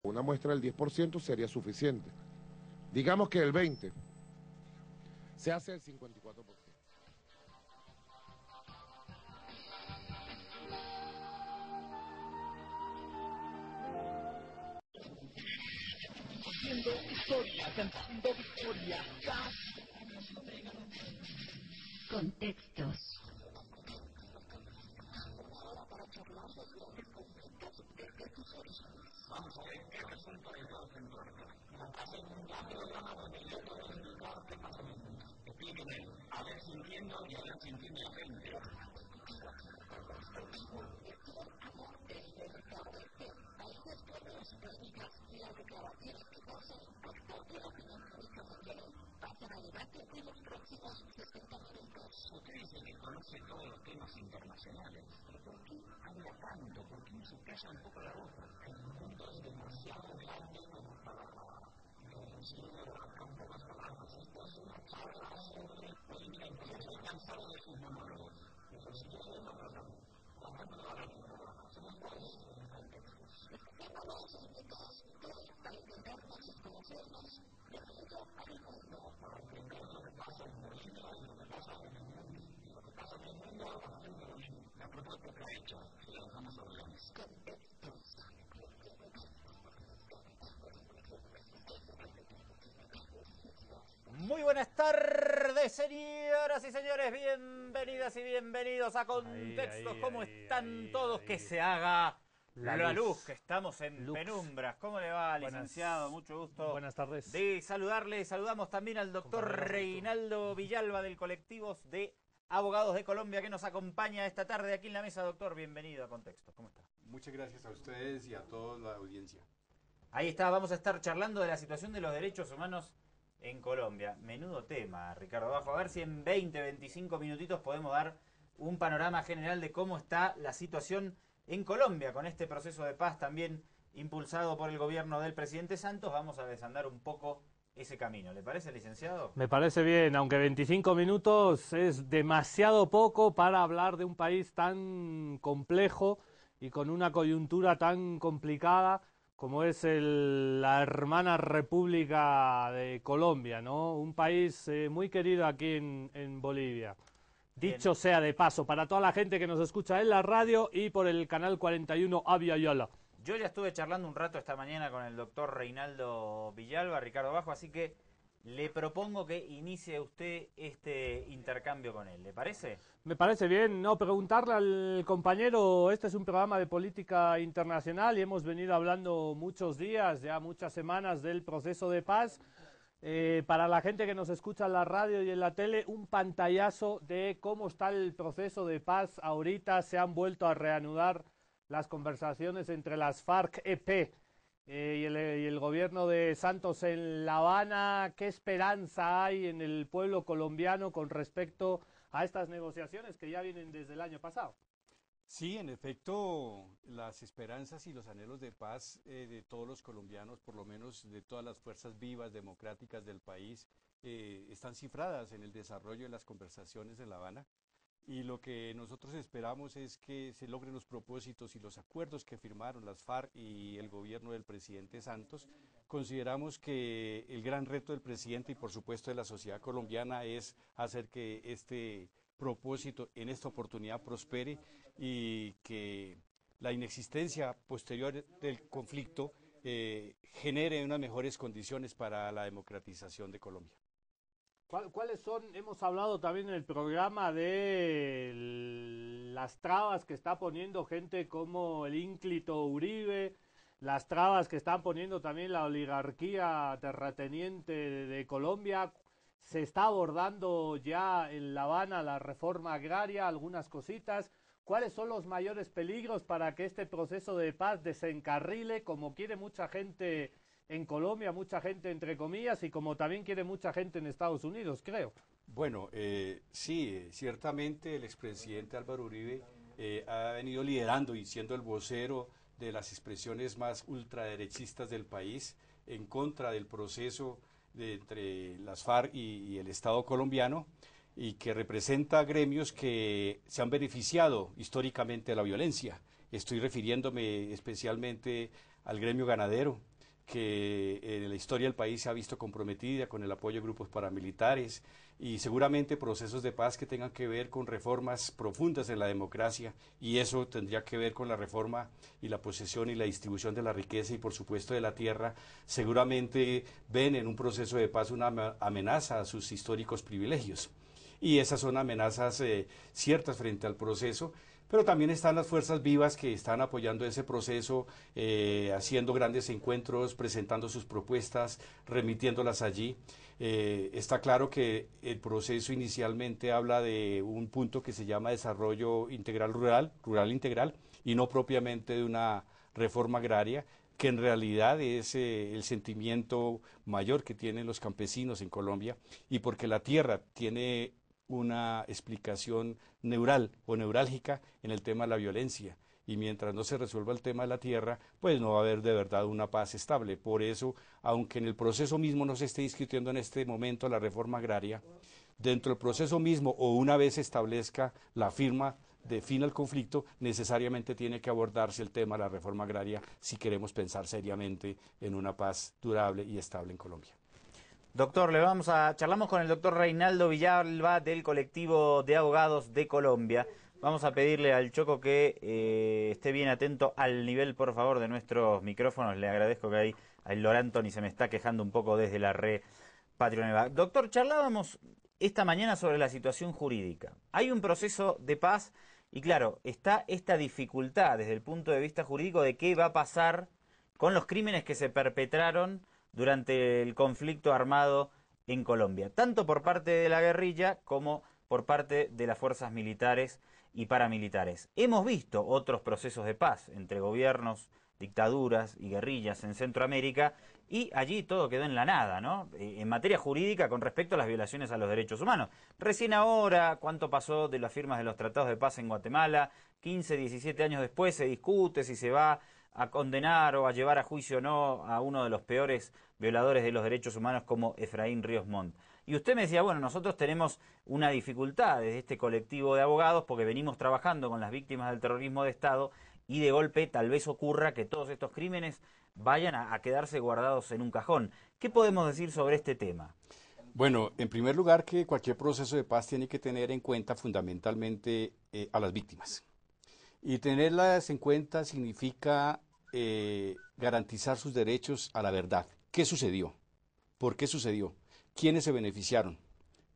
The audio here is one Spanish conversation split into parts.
una muestra del 10% sería suficiente. Digamos que el 20% se hace el 54%. Haciendo historia, cantando victoria. Contextos. Vamos a ver qué resulta de todo el entorno. Hacen un cambio de la mano de qué pasa en el mundo. Explíquenme, a ver si entiendo y a ver si entiende la gente. Usted dice que conoce todos los temas internacionales. ¿Por qué habla tanto? ¿Por qué no se calla un poco la boca? El mundo es demasiado grande como para campo las palabras. Esto es una charla sobre política interna. Estoy cansado de sus monólogos. Pero si yo soy una persona, hablando de la somos todos contextos. Tengo dos significados para intentar conocernos de mundo al mundo, para entender lo que pasa en Bolivia y lo que pasa en el mundo. Y lo que pasa en el mundo, la propuesta que ha hecho, se la dejamos a Orleans. Contextos. Muy buenas tardes, señoras y señores, bienvenidas y bienvenidos a Contextos. ¿Cómo están todos? Que se haga la luz, que estamos en penumbras. ¿Cómo le va, licenciado? Mucho gusto. Buenas tardes. De saludarle. Saludamos también al doctor Reinaldo Villalba del colectivo de Abogados de Colombia que nos acompaña esta tarde aquí en la mesa. Doctor, bienvenido a Contextos. ¿Cómo está? Muchas gracias a ustedes y a toda la audiencia. Ahí está, vamos a estar charlando de la situación de los derechos humanos en Colombia. Menudo tema, Ricardo Bajo. A ver si en 20, 25 minutitos podemos dar un panorama general de cómo está la situación en Colombia con este proceso de paz también impulsado por el gobierno del presidente Santos. Vamos a desandar un poco ese camino. ¿Le parece, licenciado? Me parece bien, aunque 25 minutos es demasiado poco para hablar de un país tan complejo y con una coyuntura tan complicada como es la hermana República de Colombia, ¿no? Un país muy querido aquí en Bolivia. Dicho sea de paso, para toda la gente que nos escucha en la radio y por el canal 41 Avia Yala. Yo ya estuve charlando un rato esta mañana con el doctor Reinaldo Villalba, Ricardo Bajo, así que le propongo que inicie usted este intercambio con él. ¿Le parece? Me parece bien. No, preguntarle al compañero, este es un programa de política internacional y hemos venido hablando muchos días, ya muchas semanas del proceso de paz. Para la gente que nos escucha en la radio y en la tele, un pantallazo de cómo está el proceso de paz. Ahorita se han vuelto a reanudar las conversaciones entre las FARC-EP y el gobierno de Santos en La Habana. ¿Qué esperanza hay en el pueblo colombiano con respecto a estas negociaciones que ya vienen desde el año pasado? Sí, en efecto, las esperanzas y los anhelos de paz de todos los colombianos, por lo menos de todas las fuerzas vivas democráticas del país, están cifradas en el desarrollo de las conversaciones en La Habana. Y lo que nosotros esperamos es que se logren los propósitos y los acuerdos que firmaron las FARC y el gobierno del presidente Santos. Consideramos que el gran reto del presidente y por supuesto de la sociedad colombiana es hacer que este propósito en esta oportunidad prospere y que la inexistencia posterior del conflicto genere unas mejores condiciones para la democratización de Colombia. ¿Cuáles son? Hemos hablado también en el programa de las trabas que está poniendo gente como el ínclito Uribe, las trabas que están poniendo también la oligarquía terrateniente de Colombia. Se está abordando ya en La Habana la reforma agraria, algunas cositas. ¿Cuáles son los mayores peligros para que este proceso de paz desencarrile, como quiere mucha gente en Colombia, mucha gente entre comillas, y como también quiere mucha gente en Estados Unidos, creo? Bueno, sí, ciertamente el expresidente Álvaro Uribe ha venido liderando y siendo el vocero de las expresiones más ultraderechistas del país en contra del proceso entre las FARC y el Estado colombiano, y que representa gremios que se han beneficiado históricamente de la violencia. Estoy refiriéndome especialmente al gremio ganadero, que en la historia del país se ha visto comprometida con el apoyo de grupos paramilitares y seguramente procesos de paz que tengan que ver con reformas profundas en la democracia, y eso tendría que ver con la reforma y la posesión y la distribución de la riqueza y por supuesto de la tierra. Seguramente ven en un proceso de paz una amenaza a sus históricos privilegios, y esas son amenazas ciertas frente al proceso. Pero también están las fuerzas vivas que están apoyando ese proceso, haciendo grandes encuentros, presentando sus propuestas, remitiéndolas allí. Está claro que el proceso inicialmente habla de un punto que se llama desarrollo integral rural integral, y no propiamente de una reforma agraria, que en realidad es el sentimiento mayor que tienen los campesinos en Colombia, y porque la tierra tiene una explicación neural o neurálgica en el tema de la violencia, y mientras no se resuelva el tema de la tierra, pues no va a haber de verdad una paz estable. Por eso, aunque en el proceso mismo no se esté discutiendo en este momento la reforma agraria, dentro del proceso mismo, o una vez se establezca la firma de fin al conflicto, necesariamente tiene que abordarse el tema de la reforma agraria si queremos pensar seriamente en una paz durable y estable en Colombia. Doctor, charlamos con el doctor Reinaldo Villalba del colectivo de abogados de Colombia. Vamos a pedirle al Choco que esté bien atento al nivel, por favor, de nuestros micrófonos. Le agradezco que ahí el Lord Anthony se me está quejando un poco desde la red Patria Nueva. Doctor, charlábamos esta mañana sobre la situación jurídica. Hay un proceso de paz y, claro, está esta dificultad desde el punto de vista jurídico de qué va a pasar con los crímenes que se perpetraron durante el conflicto armado en Colombia, tanto por parte de la guerrilla como por parte de las fuerzas militares y paramilitares. Hemos visto otros procesos de paz entre gobiernos, dictaduras y guerrillas en Centroamérica, y allí todo quedó en la nada, ¿no? En materia jurídica con respecto a las violaciones a los derechos humanos. Recién ahora, ¿cuánto pasó de las firmas de los tratados de paz en Guatemala? 15, 17 años después se discute si se va a condenar o a llevar a juicio o no a uno de los peores violadores de los derechos humanos como Efraín Ríos Montt. Y usted me decía, bueno, nosotros tenemos una dificultad desde este colectivo de abogados porque venimos trabajando con las víctimas del terrorismo de Estado y de golpe tal vez ocurra que todos estos crímenes vayan a quedarse guardados en un cajón. ¿Qué podemos decir sobre este tema? Bueno, en primer lugar, que cualquier proceso de paz tiene que tener en cuenta fundamentalmente a las víctimas. Y tenerlas en cuenta significa garantizar sus derechos a la verdad. ¿Qué sucedió? ¿Por qué sucedió? ¿Quiénes se beneficiaron?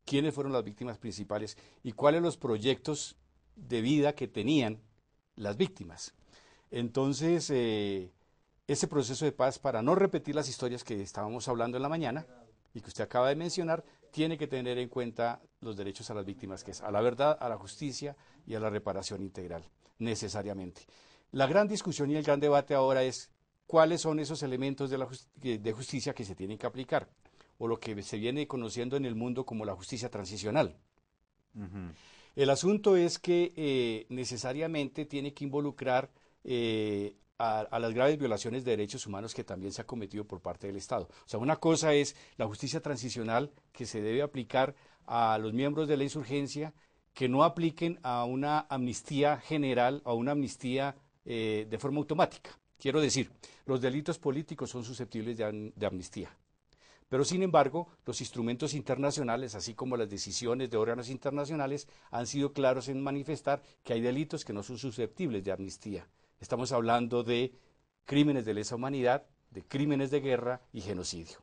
¿Quiénes fueron las víctimas principales? ¿Y cuáles los proyectos de vida que tenían las víctimas? Entonces, ese proceso de paz, para no repetir las historias que estábamos hablando en la mañana y que usted acaba de mencionar, tiene que tener en cuenta los derechos a las víctimas, que es a la verdad, a la justicia y a la reparación integral, necesariamente. La gran discusión y el gran debate ahora es cuáles son esos elementos de justicia que se tienen que aplicar, o lo que se viene conociendo en el mundo como la justicia transicional. El asunto es que necesariamente tiene que involucrar a las graves violaciones de derechos humanos que también se ha cometido por parte del Estado. O sea, una cosa es la justicia transicional que se debe aplicar a los miembros de la insurgencia, que no apliquen a una amnistía general, a una amnistía de forma automática. Quiero decir, los delitos políticos son susceptibles de amnistía. Pero, sin embargo, los instrumentos internacionales, así como las decisiones de órganos internacionales, han sido claros en manifestar que hay delitos que no son susceptibles de amnistía. Estamos hablando de crímenes de lesa humanidad, de crímenes de guerra y genocidio.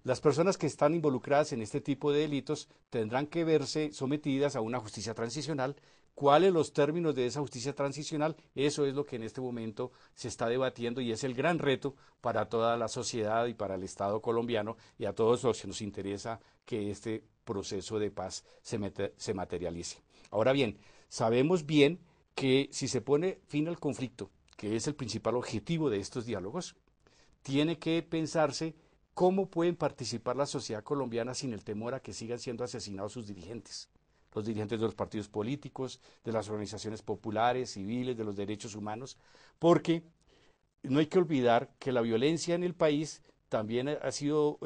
Las personas que están involucradas en este tipo de delitos tendrán que verse sometidas a una justicia transicional. ¿Cuáles los términos de esa justicia transicional? Eso es lo que en este momento se está debatiendo y es el gran reto para toda la sociedad y para el Estado colombiano y a todos los que nos interesa que este proceso de paz se materialice. Ahora bien, sabemos bien que si se pone fin al conflicto, que es el principal objetivo de estos diálogos, tiene que pensarse cómo pueden participar la sociedad colombiana sin el temor a que sigan siendo asesinados sus dirigentes. Los dirigentes de los partidos políticos, de las organizaciones populares, civiles, de los derechos humanos, porque no hay que olvidar que la violencia en el país también ha sido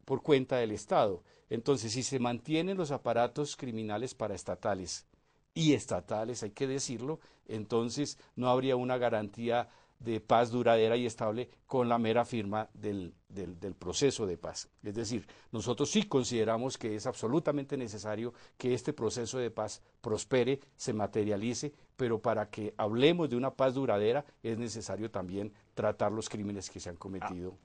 por cuenta del Estado. Entonces, si se mantienen los aparatos criminales paraestatales y estatales, hay que decirlo, entonces no habría una garantía de paz duradera y estable con la mera firma del proceso de paz. Es decir, nosotros sí consideramos que es absolutamente necesario que este proceso de paz prospere, se materialice, pero para que hablemos de una paz duradera es necesario también tratar los crímenes que se han cometido.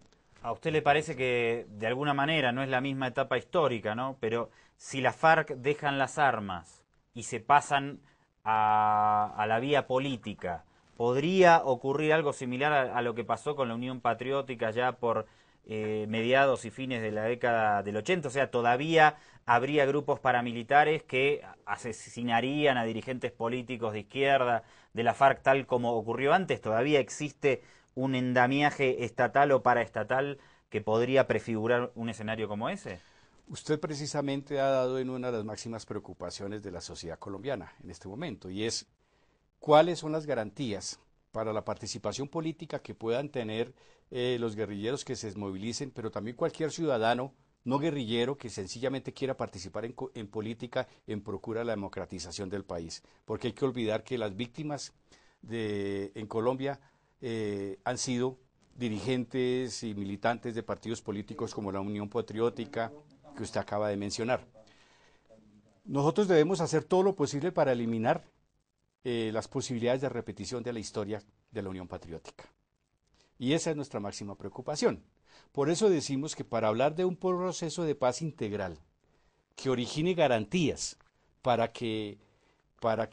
¿A usted le parece que de alguna manera no es la misma etapa histórica, ¿no? Pero si las FARC dejan las armas y se pasan a la vía política, ¿podría ocurrir algo similar a lo que pasó con la Unión Patriótica ya por mediados y fines de la década del 80? O sea, ¿todavía habría grupos paramilitares que asesinarían a dirigentes políticos de izquierda de la FARC tal como ocurrió antes? ¿Todavía existe un endamiaje estatal o paraestatal que podría prefigurar un escenario como ese? Usted precisamente ha dado en una de las máximas preocupaciones de la sociedad colombiana en este momento, y es cuáles son las garantías para la participación política que puedan tener los guerrilleros que se desmovilicen, pero también cualquier ciudadano no guerrillero que sencillamente quiera participar en política en procura de la democratización del país. Porque hay que olvidar que las víctimas en Colombia han sido dirigentes y militantes de partidos políticos como la Unión Patriótica, que usted acaba de mencionar. Nosotros debemos hacer todo lo posible para eliminar las posibilidades de repetición de la historia de la Unión Patriótica. Y esa es nuestra máxima preocupación. Por eso decimos que para hablar de un proceso de paz integral que origine garantías para que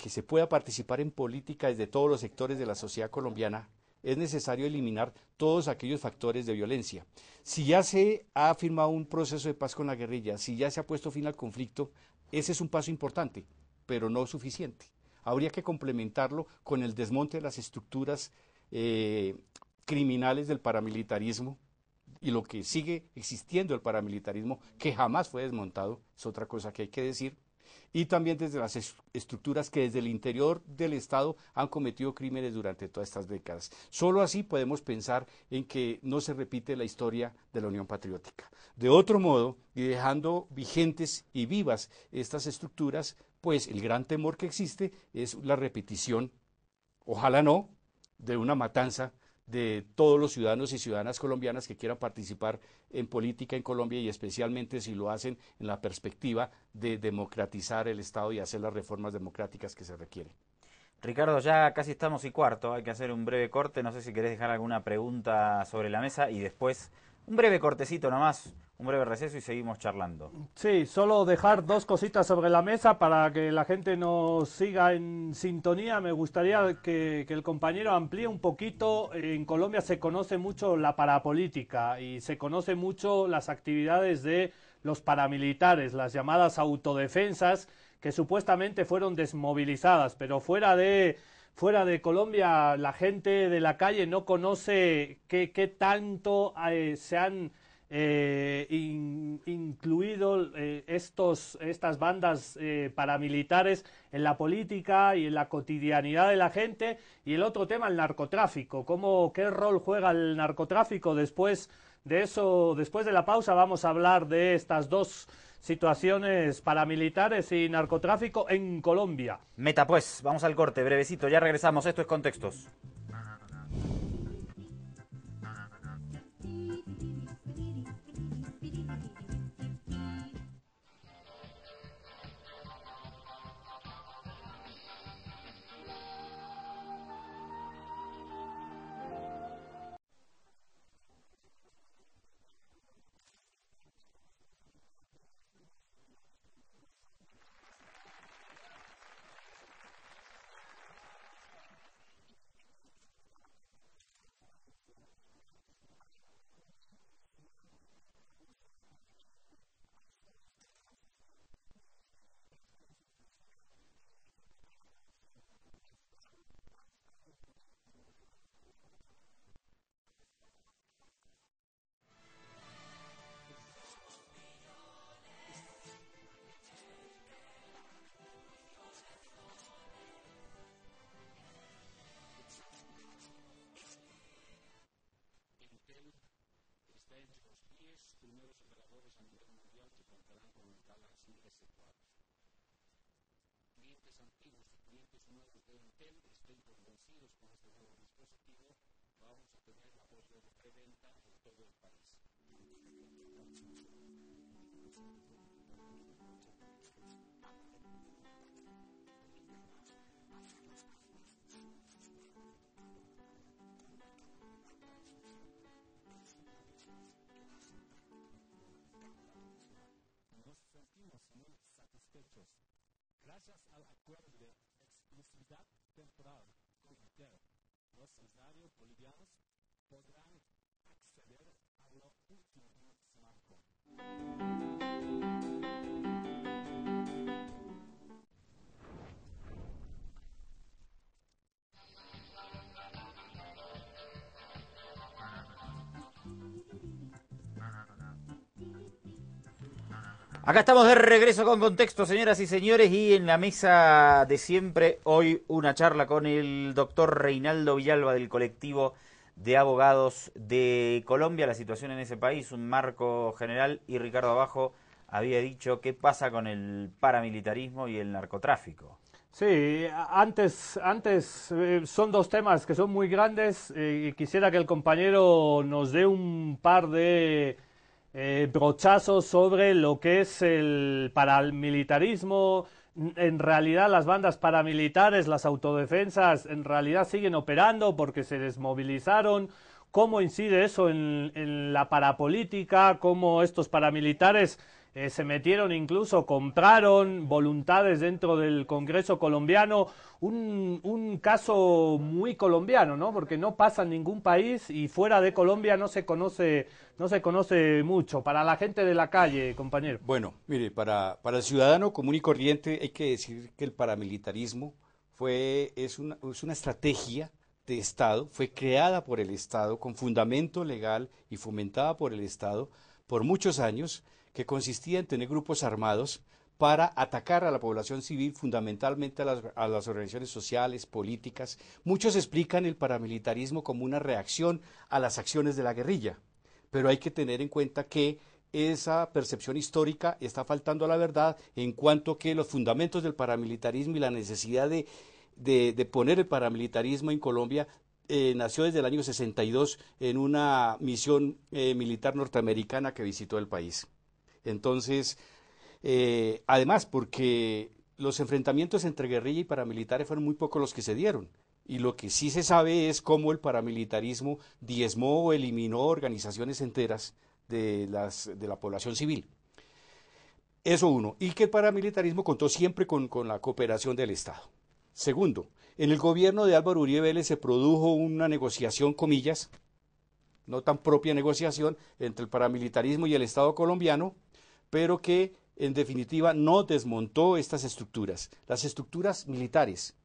se pueda participar en política desde todos los sectores de la sociedad colombiana, es necesario eliminar todos aquellos factores de violencia. Si ya se ha firmado un proceso de paz con la guerrilla, si ya se ha puesto fin al conflicto, ese es un paso importante, pero no suficiente. Habría que complementarlo con el desmonte de las estructuras criminales del paramilitarismo y lo que sigue existiendo el paramilitarismo, que jamás fue desmontado, es otra cosa que hay que decir, y también desde las estructuras que desde el interior del Estado han cometido crímenes durante todas estas décadas. Solo así podemos pensar en que no se repite la historia de la Unión Patriótica. De otro modo, y dejando vigentes y vivas estas estructuras, pues el gran temor que existe es la repetición, ojalá no, de una matanza de todos los ciudadanos y ciudadanas colombianas que quieran participar en política en Colombia, y especialmente si lo hacen en la perspectiva de democratizar el Estado y hacer las reformas democráticas que se requieren. Ricardo, ya casi estamos y cuarto, hay que hacer un breve corte, no sé si querés dejar alguna pregunta sobre la mesa y después un breve cortecito nomás, un breve receso y seguimos charlando. Sí, solo dejar dos cositas sobre la mesa para que la gente nos siga en sintonía. Me gustaría que el compañero amplíe un poquito. En Colombia se conoce mucho la parapolítica y se conoce mucho las actividades de los paramilitares, las llamadas autodefensas, que supuestamente fueron desmovilizadas, pero fuera de Colombia la gente de la calle no conoce qué tanto se han incluido estas bandas paramilitares en la política y en la cotidianidad de la gente. Y el otro tema, el narcotráfico. ¿Qué rol juega el narcotráfico? Después de eso, después de la pausa, vamos a hablar de estas dos situaciones paramilitares y narcotráfico en Colombia. Meta pues, vamos al corte, brevecito, ya regresamos, esto es Contextos. Primeros operadores a nivel mundial que contarán con el Galaxy S4. Clientes antiguos y clientes nuevos de Intel estén convencidos con este nuevo dispositivo vamos a tener la orden de preventa en todo el país. Nos sentimos muy satisfechos. Gracias al acuerdo de exclusividad temporal con Intel, los empresarios bolivianos podrán acceder a lo último en smartphone. Acá estamos de regreso con Contexto, señoras y señores, y en la mesa de siempre, hoy una charla con el doctor Reinaldo Villalba del colectivo de abogados de Colombia, la situación en ese país, un marco general, y Ricardo Abajo había dicho qué pasa con el paramilitarismo y el narcotráfico. Sí, antes son dos temas que son muy grandes y quisiera que el compañero nos dé un par de brochazos sobre lo que es el paramilitarismo. En realidad las bandas paramilitares, las autodefensas, en realidad siguen operando porque se desmovilizaron. ¿Cómo incide eso en la parapolítica? ¿Cómo estos paramilitares se metieron, incluso compraron voluntades dentro del Congreso colombiano? Un caso muy colombiano, ¿no? Porque no pasa en ningún país y fuera de Colombia no se conoce mucho. Para la gente de la calle, compañero. Bueno, mire, para el ciudadano común y corriente hay que decir que el paramilitarismo es una estrategia de Estado, fue creada por el Estado con fundamento legal y fomentada por el Estado por muchos años, que consistía en tener grupos armados para atacar a la población civil, fundamentalmente a las organizaciones sociales, políticas. Muchos explican el paramilitarismo como una reacción a las acciones de la guerrilla, pero hay que tener en cuenta que esa percepción histórica está faltando a la verdad, en cuanto que los fundamentos del paramilitarismo y la necesidad de poner el paramilitarismo en Colombia nació desde el año 62 en una misión militar norteamericana que visitó el país. Entonces, además, porque los enfrentamientos entre guerrilla y paramilitares fueron muy pocos los que se dieron, y lo que sí se sabe es cómo el paramilitarismo diezmó o eliminó organizaciones enteras de la población civil. Eso uno, y que el paramilitarismo contó siempre con la cooperación del Estado. Segundo, en el gobierno de Álvaro Uribe Vélez se produjo una negociación, comillas, no tan propia negociación, entre el paramilitarismo y el Estado colombiano, pero que en definitiva no desmontó estas estructuras. Las estructuras militares,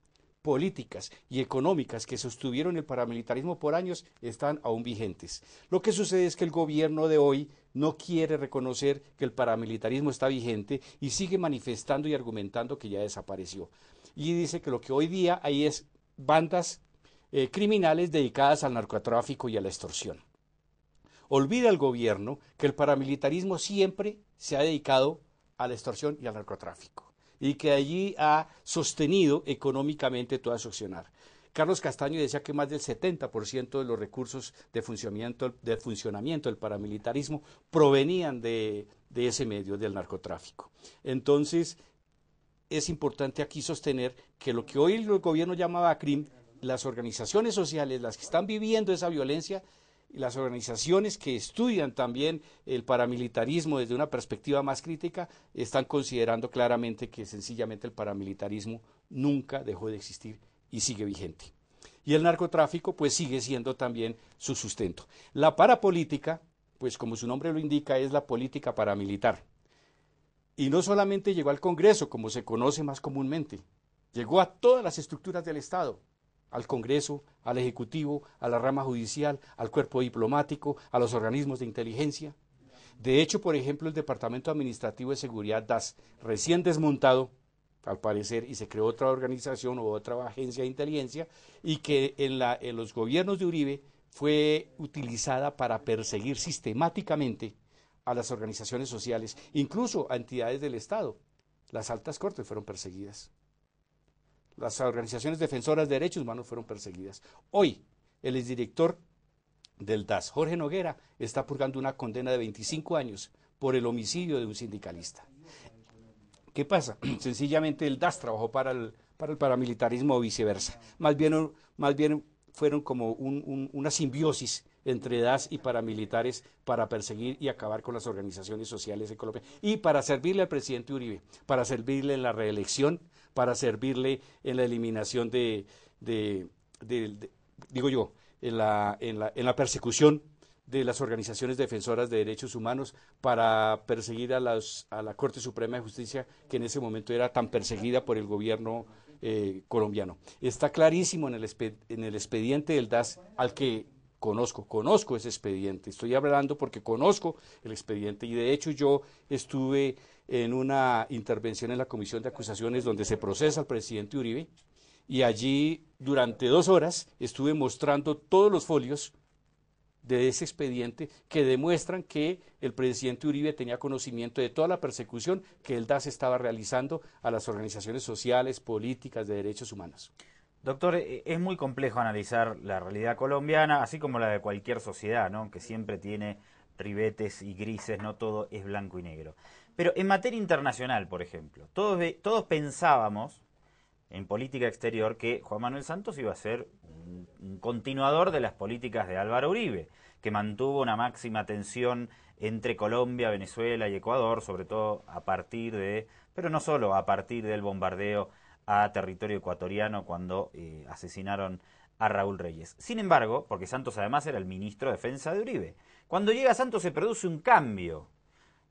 políticas y económicas que sostuvieron el paramilitarismo por años están aún vigentes. Lo que sucede es que el gobierno de hoy no quiere reconocer que el paramilitarismo está vigente y sigue manifestando y argumentando que ya desapareció. Y dice que lo que hoy día hay es bandas criminales dedicadas al narcotráfico y a la extorsión. Olvida el gobierno que el paramilitarismo siempre se ha dedicado a la extorsión y al narcotráfico, y que allí ha sostenido económicamente todo su accionar. Carlos Castaño decía que más del 70% de los recursos de funcionamiento del paramilitarismo provenían de ese medio, del narcotráfico. Entonces, es importante aquí sostener que lo que hoy el gobierno llamaba CRIM, las organizaciones sociales, las que están viviendo esa violencia, y las organizaciones que estudian también el paramilitarismo desde una perspectiva más crítica, están considerando claramente que sencillamente el paramilitarismo nunca dejó de existir y sigue vigente. Y el narcotráfico pues sigue siendo también su sustento. La parapolítica, pues como su nombre lo indica, es la política paramilitar. Y no solamente llegó al Congreso, como se conoce más comúnmente, llegó a todas las estructuras del Estado, al Congreso, al Ejecutivo, a la rama judicial, al cuerpo diplomático, a los organismos de inteligencia. De hecho, por ejemplo, el Departamento Administrativo de Seguridad DAS, recién desmontado, al parecer, y se creó otra organización o otra agencia de inteligencia, y que en los gobiernos de Uribe fue utilizada para perseguir sistemáticamente a las organizaciones sociales, incluso a entidades del Estado. Las altas cortes fueron perseguidas. Las organizaciones defensoras de derechos humanos fueron perseguidas. Hoy, el exdirector del DAS, Jorge Noguera, está purgando una condena de 25 años por el homicidio de un sindicalista. ¿Qué pasa? Sencillamente el DAS trabajó para el paramilitarismo o viceversa. Más bien fueron como una simbiosis entre DAS y paramilitares para perseguir y acabar con las organizaciones sociales en Colombia y para servirle al presidente Uribe, para servirle en la reelección, para servirle en la eliminación digo yo, en la persecución de las organizaciones defensoras de derechos humanos, para perseguir a la Corte Suprema de Justicia, que en ese momento era tan perseguida por el gobierno colombiano. Está clarísimo en el expediente del DAS, al que conozco ese expediente, estoy hablando porque conozco el expediente, y de hecho yo estuve en una intervención en la Comisión de Acusaciones donde se procesa al presidente Uribe, y allí durante 2 horas estuve mostrando todos los folios de ese expediente que demuestran que el presidente Uribe tenía conocimiento de toda la persecución que el DAS estaba realizando a las organizaciones sociales, políticas, de derechos humanos. Doctor, es muy complejo analizar la realidad colombiana, así como la de cualquier sociedad, ¿no? Que siempre tiene ribetes y grises, no todo es blanco y negro. Pero en materia internacional, por ejemplo, todos pensábamos en política exterior que Juan Manuel Santos iba a ser un continuador de las políticas de Álvaro Uribe, que mantuvo una máxima tensión entre Colombia, Venezuela y Ecuador, sobre todo pero no solo a partir del bombardeo a territorio ecuatoriano cuando asesinaron a Raúl Reyes. Sin embargo, porque Santos además era el ministro de Defensa de Uribe, cuando llega Santos se produce un cambio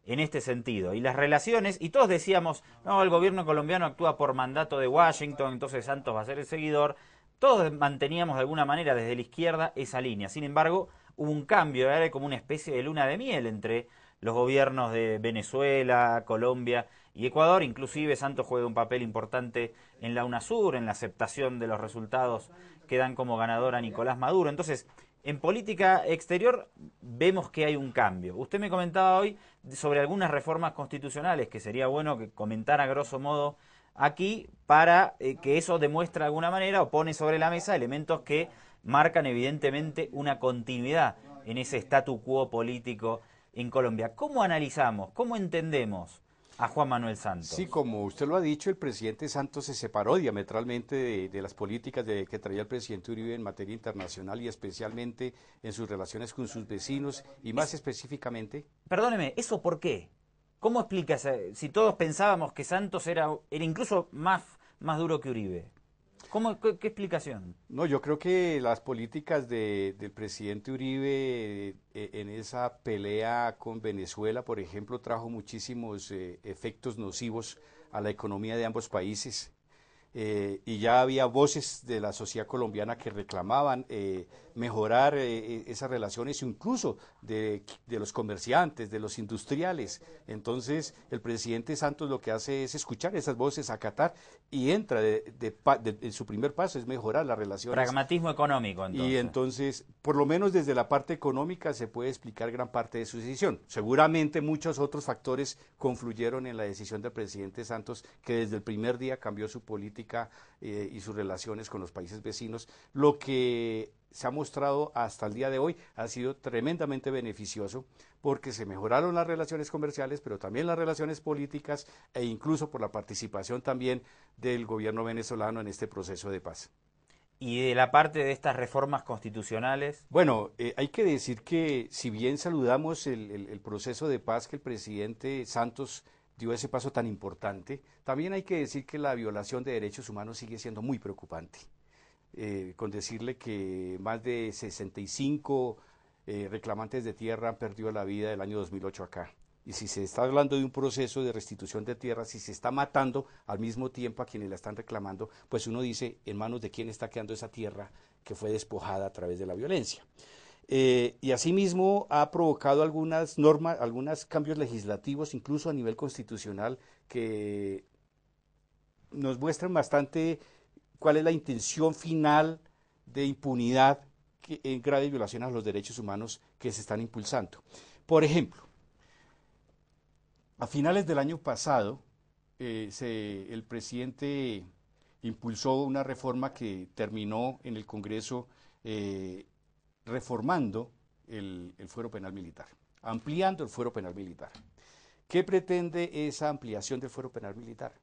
en este sentido, y las relaciones, y todos decíamos, no, el gobierno colombiano actúa por mandato de Washington, entonces Santos va a ser el seguidor. Todos manteníamos de alguna manera desde la izquierda esa línea. Sin embargo, hubo un cambio, era como una especie de luna de miel entre los gobiernos de Venezuela, Colombia y Ecuador. Inclusive Santos juega un papel importante en la UNASUR, en la aceptación de los resultados que dan como ganador a Nicolás Maduro. Entonces, en política exterior vemos que hay un cambio. Usted me comentaba hoy sobre algunas reformas constitucionales que sería bueno que comentara a grosso modo aquí para que eso demuestre de alguna manera o pone sobre la mesa elementos que marcan evidentemente una continuidad en ese statu quo político en Colombia. ¿Cómo analizamos, cómo entendemos a Juan Manuel Santos? Sí, como usted lo ha dicho, el presidente Santos se separó diametralmente de las políticas que traía el presidente Uribe en materia internacional y especialmente en sus relaciones con sus vecinos y más específicamente... Perdóneme, ¿eso por qué? ¿Cómo explica si todos pensábamos que Santos era incluso más duro que Uribe? ¿Qué explicación? No, yo creo que las políticas del presidente Uribe en esa pelea con Venezuela, por ejemplo, trajo muchísimos efectos nocivos a la economía de ambos países. Y ya había voces de la sociedad colombiana que reclamaban mejorar esas relaciones, incluso de los comerciantes, de los industriales. Entonces, el presidente Santos lo que hace es escuchar esas voces, acatar, y entra en su primer paso, es mejorar las relaciones. Pragmatismo económico, entonces. Y entonces, por lo menos desde la parte económica se puede explicar gran parte de su decisión. Seguramente muchos otros factores confluyeron en la decisión del presidente Santos, que desde el primer día cambió su política y sus relaciones con los países vecinos. Lo que se ha mostrado hasta el día de hoy ha sido tremendamente beneficioso porque se mejoraron las relaciones comerciales, pero también las relaciones políticas e incluso por la participación también del gobierno venezolano en este proceso de paz. ¿Y de la parte de estas reformas constitucionales? Bueno, hay que decir que si bien saludamos el proceso de paz que el presidente Santos dio ese paso tan importante, también hay que decir que la violación de derechos humanos sigue siendo muy preocupante. Con decirle que más de 65 reclamantes de tierra han perdido la vida del año 2008 acá. Y si se está hablando de un proceso de restitución de tierra, si se está matando al mismo tiempo a quienes la están reclamando, pues uno dice, ¿en manos de quién está quedando esa tierra que fue despojada a través de la violencia? Y asimismo ha provocado algunas normas, algunos cambios legislativos, incluso a nivel constitucional, que nos muestran bastante cuál es la intención final de impunidad en graves violaciones a los derechos humanos que se están impulsando. Por ejemplo, a finales del año pasado, el presidente impulsó una reforma que terminó en el Congreso reformando el fuero penal militar, ampliando el fuero penal militar. ¿Qué pretende esa ampliación del fuero penal militar?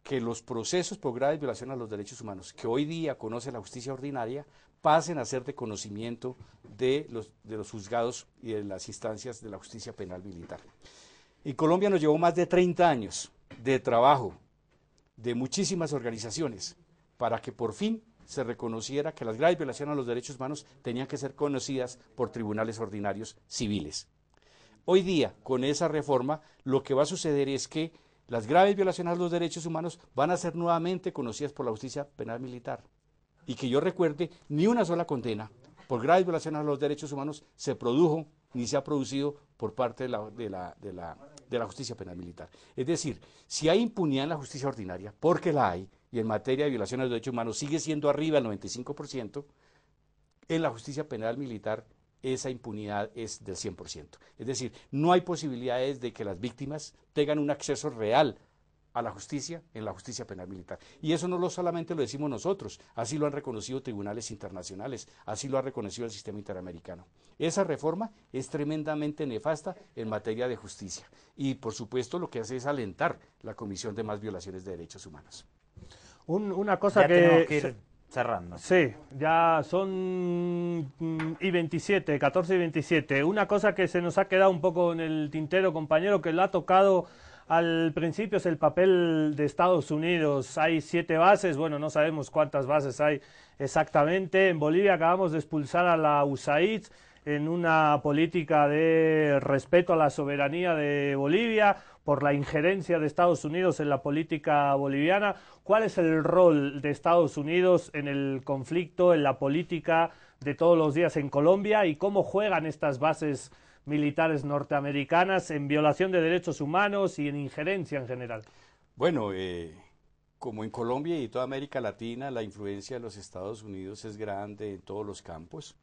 Que los procesos por graves violaciones a los derechos humanos que hoy día conoce la justicia ordinaria pasen a ser de conocimiento de los juzgados y de las instancias de la justicia penal militar. En Colombia nos llevó más de 30 años de trabajo de muchísimas organizaciones para que por fin se reconociera que las graves violaciones a los derechos humanos tenían que ser conocidas por tribunales ordinarios civiles. Hoy día, con esa reforma, lo que va a suceder es que las graves violaciones a los derechos humanos van a ser nuevamente conocidas por la justicia penal militar. Y que yo recuerde, ni una sola condena por graves violaciones a los derechos humanos se produjo ni se ha producido por parte de la justicia penal militar. Es decir, si hay impunidad en la justicia ordinaria, porque la hay, y en materia de violaciones de derechos humanos sigue siendo arriba del 95%, en la justicia penal militar esa impunidad es del 100%. Es decir, no hay posibilidades de que las víctimas tengan un acceso real a la justicia en la justicia penal militar. Y eso no solamente lo decimos nosotros, así lo han reconocido tribunales internacionales, así lo ha reconocido el sistema interamericano. Esa reforma es tremendamente nefasta en materia de justicia y por supuesto lo que hace es alentar la comisión de más violaciones de derechos humanos. Una cosa ya tenemos que ir cerrando. Sí, ya son y 27, 14 y 27. Una cosa que se nos ha quedado un poco en el tintero, compañero, que lo ha tocado al principio es el papel de Estados Unidos. Hay 7 bases, bueno, no sabemos cuántas bases hay exactamente. En Bolivia acabamos de expulsar a la USAID en una política de respeto a la soberanía de Bolivia por la injerencia de Estados Unidos en la política boliviana. ¿Cuál es el rol de Estados Unidos en el conflicto, en la política de todos los días en Colombia y cómo juegan estas bases militares norteamericanas en violación de derechos humanos y en injerencia en general? Bueno, como en Colombia y toda América Latina, la influencia de los Estados Unidos es grande en todos los campos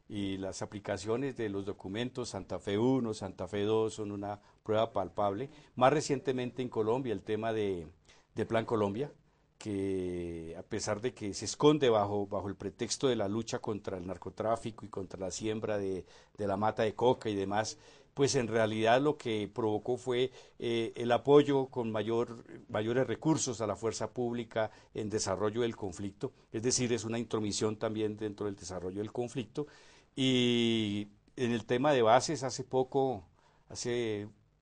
y las aplicaciones de los documentos Santa Fe 1, Santa Fe 2 son una prueba palpable. Más recientemente en Colombia el tema de Plan Colombia, que a pesar de que se esconde bajo el pretexto de la lucha contra el narcotráfico y contra la siembra de la mata de coca y demás, pues en realidad lo que provocó fue el apoyo con mayores recursos a la fuerza pública en desarrollo del conflicto, es decir, es una intromisión también dentro del desarrollo del conflicto. Y en el tema de bases, hace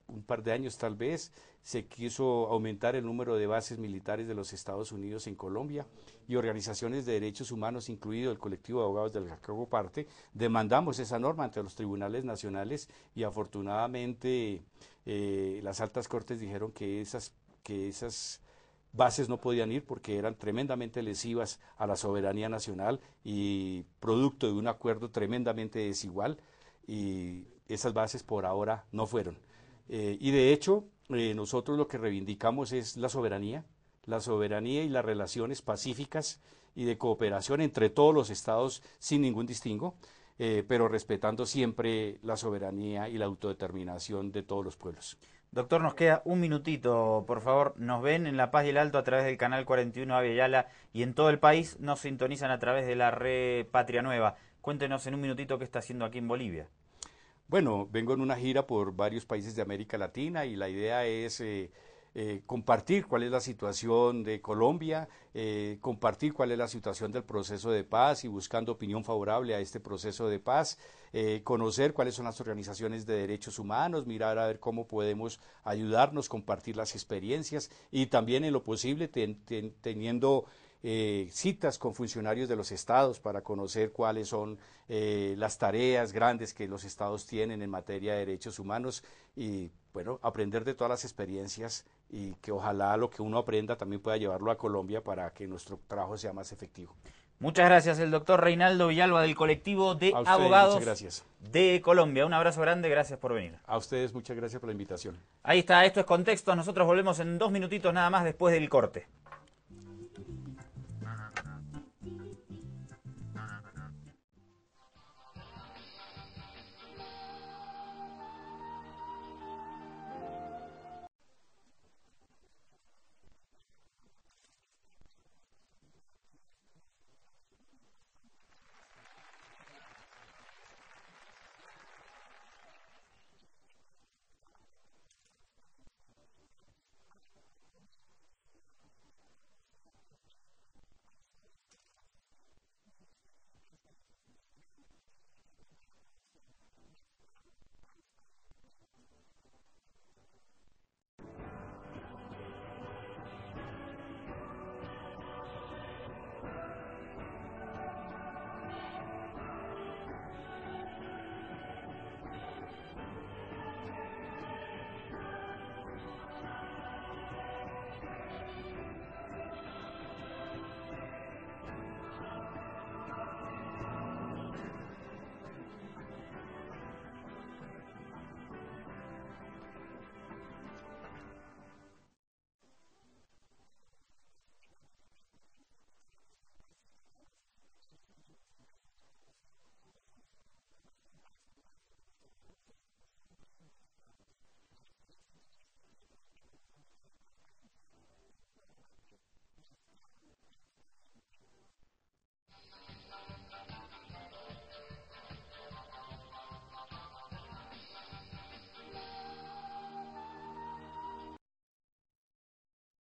un par de años tal vez, se quiso aumentar el número de bases militares de los Estados Unidos en Colombia y organizaciones de derechos humanos, incluido el colectivo de abogados del que hago parte, demandamos esa norma ante los tribunales nacionales y afortunadamente las altas cortes dijeron que esas bases no podían ir porque eran tremendamente lesivas a la soberanía nacional y producto de un acuerdo tremendamente desigual, y esas bases por ahora no fueron. Y de hecho, nosotros lo que reivindicamos es la soberanía y las relaciones pacíficas y de cooperación entre todos los estados sin ningún distingo, pero respetando siempre la soberanía y la autodeterminación de todos los pueblos. Doctor, nos queda un minutito, por favor. Nos ven en La Paz y el Alto a través del canal 41 Avia Yala y en todo el país nos sintonizan a través de la red Patria Nueva. Cuéntenos en un minutito qué está haciendo aquí en Bolivia. Bueno, vengo en una gira por varios países de América Latina y la idea es compartir cuál es la situación de Colombia, compartir cuál es la situación del proceso de paz y buscando opinión favorable a este proceso de paz, conocer cuáles son las organizaciones de derechos humanos, mirar a ver cómo podemos ayudarnos, compartir las experiencias y también en lo posible teniendo citas con funcionarios de los estados para conocer cuáles son las tareas grandes que los estados tienen en materia de derechos humanos y bueno, aprender de todas las experiencias y que ojalá lo que uno aprenda también pueda llevarlo a Colombia para que nuestro trabajo sea más efectivo. Muchas gracias, el doctor Reinaldo Villalba del colectivo de abogados de Colombia. Un abrazo grande, gracias por venir. A ustedes muchas gracias por la invitación. Ahí está, esto es Contexto. Nosotros volvemos en 2 minutitos nada más después del corte.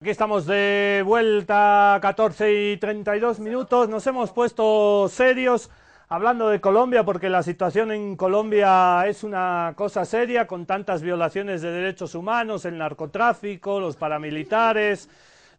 Aquí estamos de vuelta, 14:32. Nos hemos puesto serios hablando de Colombia porque la situación en Colombia es una cosa seria, con tantas violaciones de derechos humanos, el narcotráfico, los paramilitares,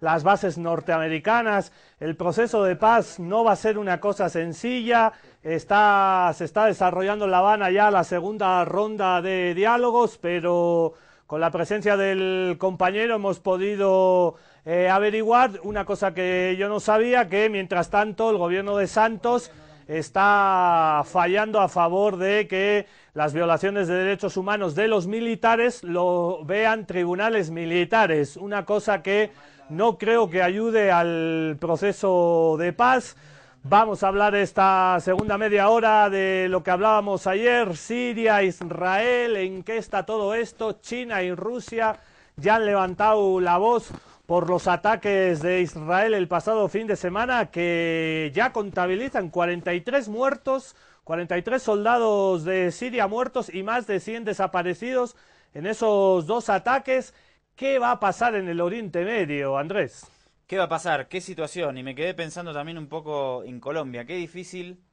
las bases norteamericanas. El proceso de paz no va a ser una cosa sencilla. Se está desarrollando en La Habana ya la segunda ronda de diálogos, pero con la presencia del compañero hemos podido averiguar una cosa que yo no sabía, que mientras tanto el gobierno de Santos está fallando a favor de que las violaciones de derechos humanos de los militares lo vean tribunales militares, una cosa que no creo que ayude al proceso de paz. Vamos a hablar esta segunda media hora de lo que hablábamos ayer, Siria, Israel, en qué está todo esto. China y Rusia ya han levantado la voz por los ataques de Israel el pasado fin de semana, que ya contabilizan 43 muertos, 43 soldados de Siria muertos y más de 100 desaparecidos en esos dos ataques. ¿Qué va a pasar en el Oriente Medio, Andrés? ¿Qué va a pasar? ¿Qué situación? Y me quedé pensando también un poco en Colombia. Qué difícil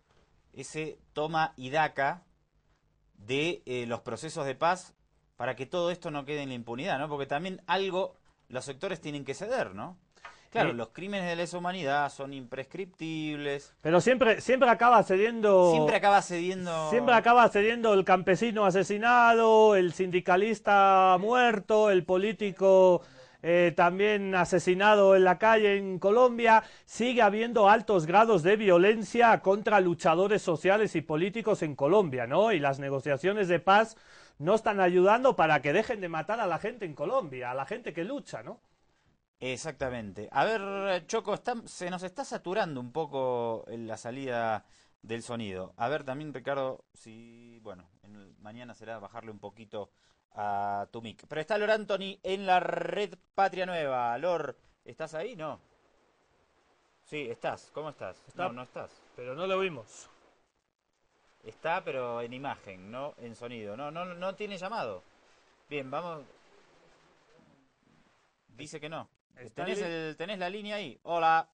ese toma y daca de los procesos de paz para que todo esto no quede en la impunidad, ¿no? Porque también algo los sectores tienen que ceder, ¿no? Claro, los crímenes de lesa humanidad son imprescriptibles. Pero siempre acaba cediendo. Siempre acaba cediendo. Siempre acaba cediendo el campesino asesinado, el sindicalista muerto, el político también asesinado en la calle en Colombia. Sigue habiendo altos grados de violencia contra luchadores sociales y políticos en Colombia, ¿no? Y las negociaciones de paz no están ayudando para que dejen de matar a la gente en Colombia, a la gente que lucha, ¿no? Exactamente. A ver, Choco, se nos está saturando un poco la salida del sonido. A ver, también, Ricardo, si, bueno, mañana será bajarle un poquito a tu mic. Pero está Lor Anthony en la red Patria Nueva. Lor, ¿estás ahí? No. Sí, estás. ¿Cómo estás? No, no estás. Pero no lo vimos. Está, pero en imagen, no en sonido. No tiene llamado. Bien, vamos. Dice que no. ¿Tenés la línea ahí? Hola.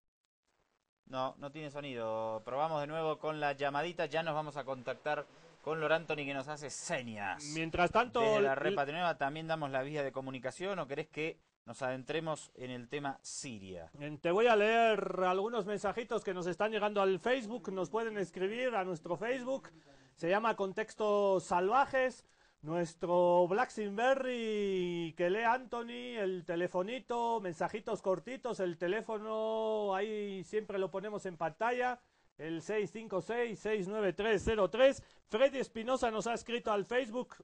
No tiene sonido. Probamos de nuevo con la llamadita. Ya nos vamos a contactar con Lor Anthony, que nos hace señas. Mientras tanto, desde la red Patria Nueva también damos la vía de comunicación. ¿O querés que nos adentremos en el tema Siria? Te voy a leer algunos mensajitos que nos están llegando al Facebook. Nos pueden escribir a nuestro Facebook. Se llama Contextos Salvajes. Nuestro Blackberry que lee Anthony, el telefonito, mensajitos cortitos, el teléfono ahí siempre lo ponemos en pantalla, el 656-69303. Freddy Espinosa nos ha escrito al Facebook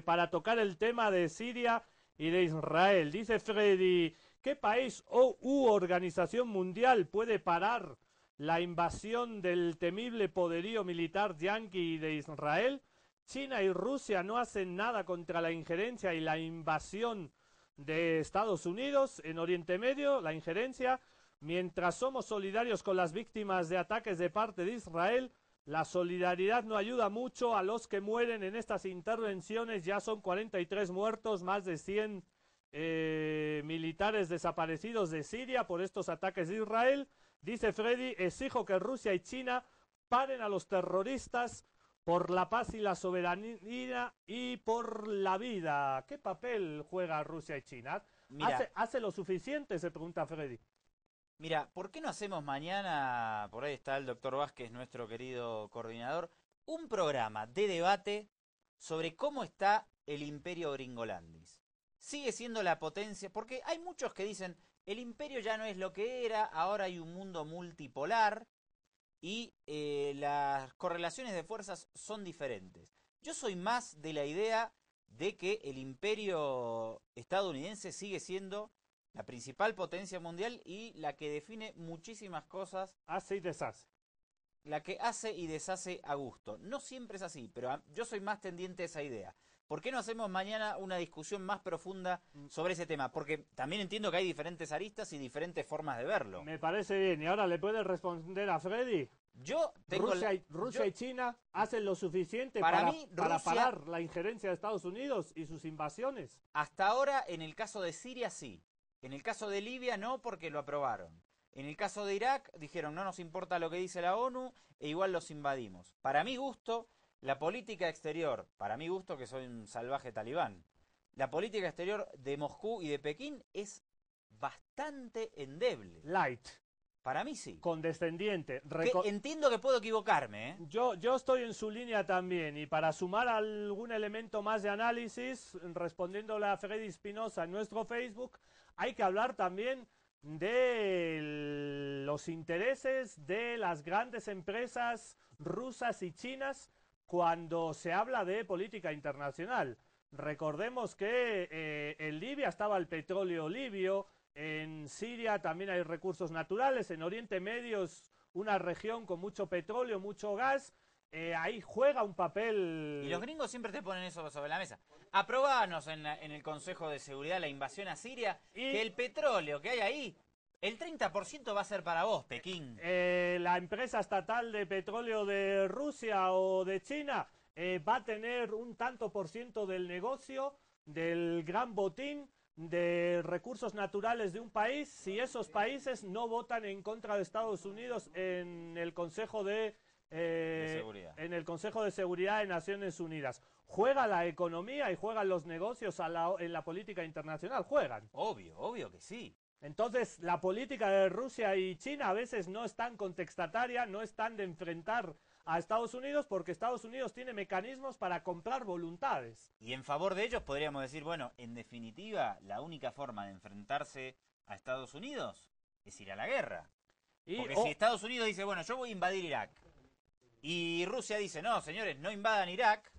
para tocar el tema de Siria y de Israel. Dice Freddy, ¿qué país u organización mundial puede parar la invasión del temible poderío militar yanqui de Israel? China y Rusia no hacen nada contra la injerencia y la invasión de Estados Unidos en Oriente Medio, la injerencia. Mientras somos solidarios con las víctimas de ataques de parte de Israel, la solidaridad no ayuda mucho a los que mueren en estas intervenciones. Ya son 43 muertos, más de 100 militares desaparecidos de Siria por estos ataques de Israel. Dice Freddy, exijo que Rusia y China paren a los terroristas por la paz y la soberanía y por la vida. ¿Qué papel juega Rusia y China? ¿Hace lo suficiente? Se pregunta Freddy. Mira, ¿por qué no hacemos mañana, por ahí está el doctor Vázquez, nuestro querido coordinador, un programa de debate sobre cómo está el imperio gringolandis? Sigue siendo la potencia, porque hay muchos que dicen, el imperio ya no es lo que era, ahora hay un mundo multipolar, y las correlaciones de fuerzas son diferentes. Yo soy más de la idea de que el imperio estadounidense sigue siendo la principal potencia mundial y la que define muchísimas cosas. Hace y deshace. La que hace y deshace a gusto. No siempre es así, pero yo soy más tendiente a esa idea. ¿Por qué no hacemos mañana una discusión más profunda sobre ese tema? Porque también entiendo que hay diferentes aristas y diferentes formas de verlo. Me parece bien. ¿Y ahora le puedes responder a Freddy? Yo tengo Rusia y China hacen lo suficiente para parar la injerencia de Estados Unidos y sus invasiones. Hasta ahora, en el caso de Siria, sí. En el caso de Libia no, porque lo aprobaron. En el caso de Irak dijeron no nos importa lo que dice la ONU e igual los invadimos. Para mi gusto, la política exterior, para mi gusto que soy un salvaje talibán, la política exterior de Moscú y de Pekín es bastante endeble. Light, Para mí sí. condescendiente. Entiendo que puedo equivocarme, ¿eh? Yo estoy en su línea también, y para sumar algún elemento más de análisis, respondiéndole a Freddy Espinosa en nuestro Facebook, hay que hablar también de los intereses de las grandes empresas rusas y chinas cuando se habla de política internacional. Recordemos que en Libia estaba el petróleo libio, en Siria también hay recursos naturales, en Oriente Medio es una región con mucho petróleo, mucho gas, ahí juega un papel... Y los gringos siempre te ponen eso sobre la mesa. Aprobanos en el Consejo de Seguridad la invasión a Siria, que el petróleo que hay ahí, el 30% va a ser para vos, Pekín. La empresa estatal de petróleo de Rusia o de China va a tener un tanto por ciento del negocio, del gran botín de recursos naturales de un país, si esos países no votan en contra de Estados Unidos en el Consejo de Seguridad. En el Consejo de Seguridad de Naciones Unidas. ¿Juega la economía y juegan los negocios en la política internacional? Juegan. Obvio que sí. Entonces, la política de Rusia y China a veces no es tan contestataria, no es tan de enfrentar a Estados Unidos, porque Estados Unidos tiene mecanismos para comprar voluntades. Y en favor de ellos podríamos decir, bueno, en definitiva, la única forma de enfrentarse a Estados Unidos es ir a la guerra. Porque si Estados Unidos dice, bueno, yo voy a invadir Irak, y Rusia dice, no, señores, no invadan Irak,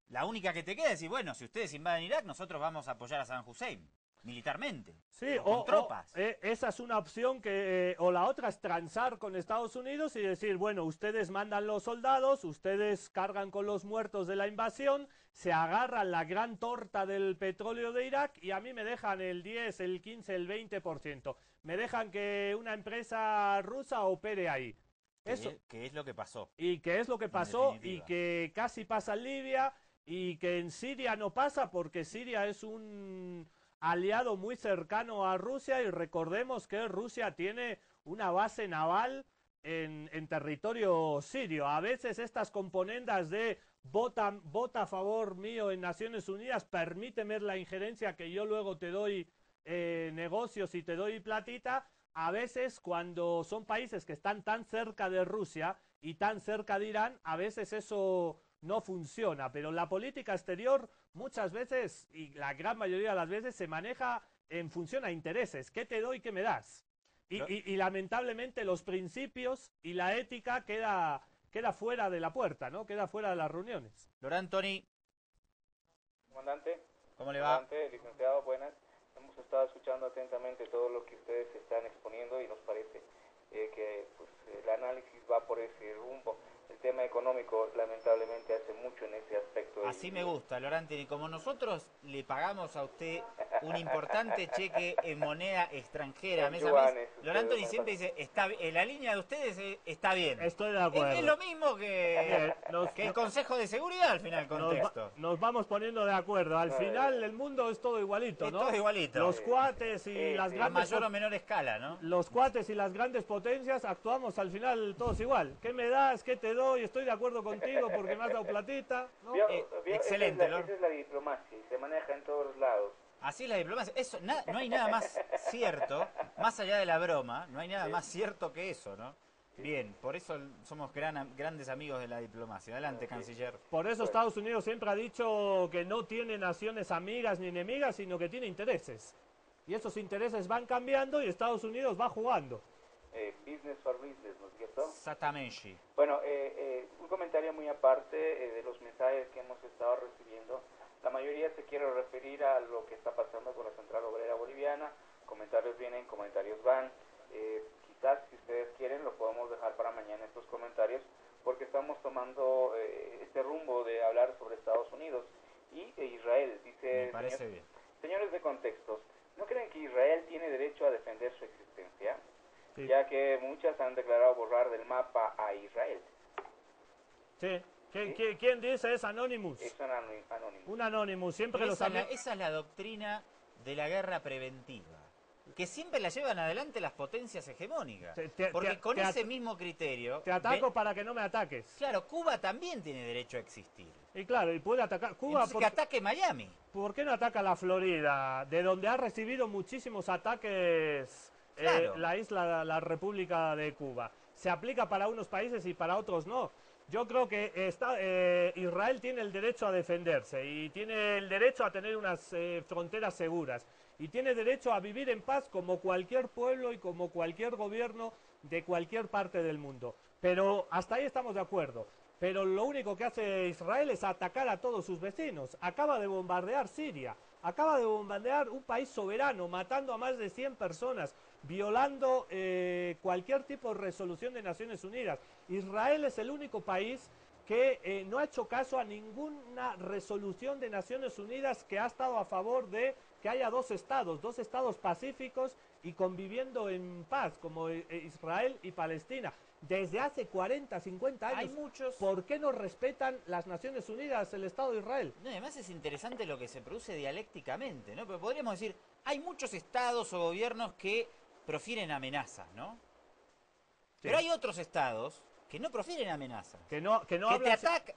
la única que te queda es decir, bueno, si ustedes invaden Irak, nosotros vamos a apoyar a Saddam Hussein, militarmente, sí, con tropas. Esa es una opción que, o la otra es transar con Estados Unidos y decir, bueno, ustedes mandan los soldados, ustedes cargan con los muertos de la invasión, se agarran la gran torta del petróleo de Irak y a mí me dejan el 10, el 15, el 20%. Me dejan que una empresa rusa opere ahí. Eso. ¿Qué es lo que pasó? Y que es lo que pasó y que casi pasa en Libia y que en Siria no pasa porque Siria es un aliado muy cercano a Rusia y recordemos que Rusia tiene una base naval en territorio sirio. A veces estas componendas de vota a favor mío en Naciones Unidas, permíteme la injerencia que yo luego te doy negocios y te doy platita. A veces cuando son países que están tan cerca de Rusia y tan cerca de Irán, a veces eso no funciona, pero la política exterior muchas veces, y la gran mayoría de las veces, se maneja en función a intereses. ¿Qué te doy, qué me das? Y lamentablemente los principios y la ética queda fuera de la puerta, ¿no? Queda fuera de las reuniones. Laurent Tony. Comandante. ¿Cómo le va? Comandante, licenciado, buenas. Hemos estado escuchando atentamente todo lo que ustedes están exponiendo y nos parece que pues, el análisis va por ese rumbo. El tema económico lamentablemente hace mucho en ese aspecto. Así me gusta, Laurent Tony. Como nosotros le pagamos a usted un importante cheque en moneda extranjera mes a mes, Laurent Tony siempre dice, la línea de ustedes está bien. Estoy de acuerdo. Es lo mismo que el Consejo de Seguridad al final, contexto. Nos vamos poniendo de acuerdo. Al final el mundo es todo igualito, ¿no? Es todo igualito. Los cuates y las grandes... A mayor o menor escala, ¿no? Los cuates y las grandes potencias actuamos al final todos igual. ¿Qué me das? ¿Qué te doy? Estoy de acuerdo contigo porque me has dado platita, ¿no? Excelente, esa es la diplomacia y se maneja en todos los lados. Así es la diplomacia. Eso, no hay nada más cierto, más allá de la broma, no hay nada más cierto que eso, ¿no? Bien, por eso somos grandes amigos de la diplomacia. Adelante, canciller. Por eso Estados Unidos siempre ha dicho que no tiene naciones amigas ni enemigas, sino que tiene intereses. Y esos intereses van cambiando y Estados Unidos va jugando. Business for business, ¿no es cierto? Exactamente. Bueno, un comentario muy aparte de los mensajes que hemos estado recibiendo. La mayoría se quiere referir a lo que está pasando con la Central Obrera Boliviana. Comentarios vienen, comentarios van. Quizás, si ustedes quieren, lo podemos dejar para mañana estos comentarios, porque estamos tomando este rumbo de hablar sobre Estados Unidos y Israel. Dice, me parece bien. Señores de contextos, ¿no creen que Israel tiene derecho a defender su existencia? Sí. Ya que muchas han declarado borrar del mapa a Israel. Sí. ¿Quién dice? Es Anonymous. Es un anónimo. Un Anonymous. Siempre esa es la doctrina de la guerra preventiva, que siempre la llevan adelante las potencias hegemónicas. Porque con ese mismo criterio... Te ataco para que no me ataques. Claro, Cuba también tiene derecho a existir. Y claro, y puede atacar Cuba. Entonces, que ataque Miami. ¿Por qué no ataca la Florida? De donde ha recibido muchísimos ataques Claro. la República de Cuba. Se aplica para unos países y para otros no. Yo creo que Israel tiene el derecho a defenderse y tiene el derecho a tener unas fronteras seguras. Y tiene derecho a vivir en paz como cualquier pueblo y como cualquier gobierno de cualquier parte del mundo. Pero hasta ahí estamos de acuerdo. Pero lo único que hace Israel es atacar a todos sus vecinos. Acaba de bombardear Siria, acaba de bombardear un país soberano, matando a más de 100 personas, violando cualquier tipo de resolución de Naciones Unidas. Israel es el único país que no ha hecho caso a ninguna resolución de Naciones Unidas que ha estado a favor de que haya dos estados pacíficos y conviviendo en paz, como Israel y Palestina. Desde hace 40, 50 años, Hay muchos... ¿por qué no respetan las Naciones Unidas el Estado de Israel? No, además es interesante lo que se produce dialécticamente, ¿no? Pero podríamos decir, hay muchos estados o gobiernos que profieren amenazas, ¿no? Sí. Pero hay otros estados que no profieren amenazas. Que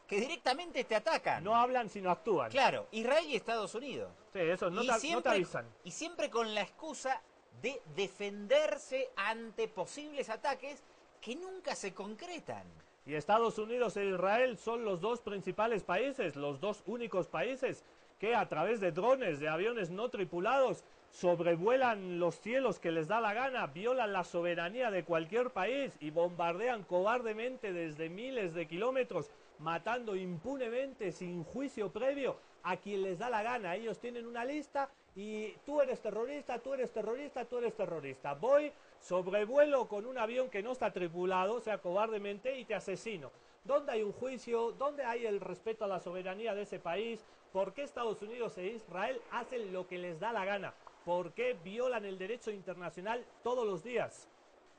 directamente te atacan. No hablan sino actúan. Claro, Israel y Estados Unidos. Sí, eso, no te avisan. Y siempre con la excusa de defenderse ante posibles ataques que nunca se concretan. Y Estados Unidos e Israel son los dos principales países, los dos únicos países que a través de drones, de aviones no tripulados, sobrevuelan los cielos que les da la gana, violan la soberanía de cualquier país y bombardean cobardemente desde miles de kilómetros, matando impunemente, sin juicio previo, a quien les da la gana. Ellos tienen una lista y tú eres terrorista, tú eres terrorista, tú eres terrorista. Voy, sobrevuelo con un avión que no está tripulado, o sea, cobardemente, y te asesino. ¿Dónde hay un juicio? ¿Dónde hay el respeto a la soberanía de ese país? ¿Por qué Estados Unidos e Israel hacen lo que les da la gana? ¿Por qué violan el derecho internacional todos los días?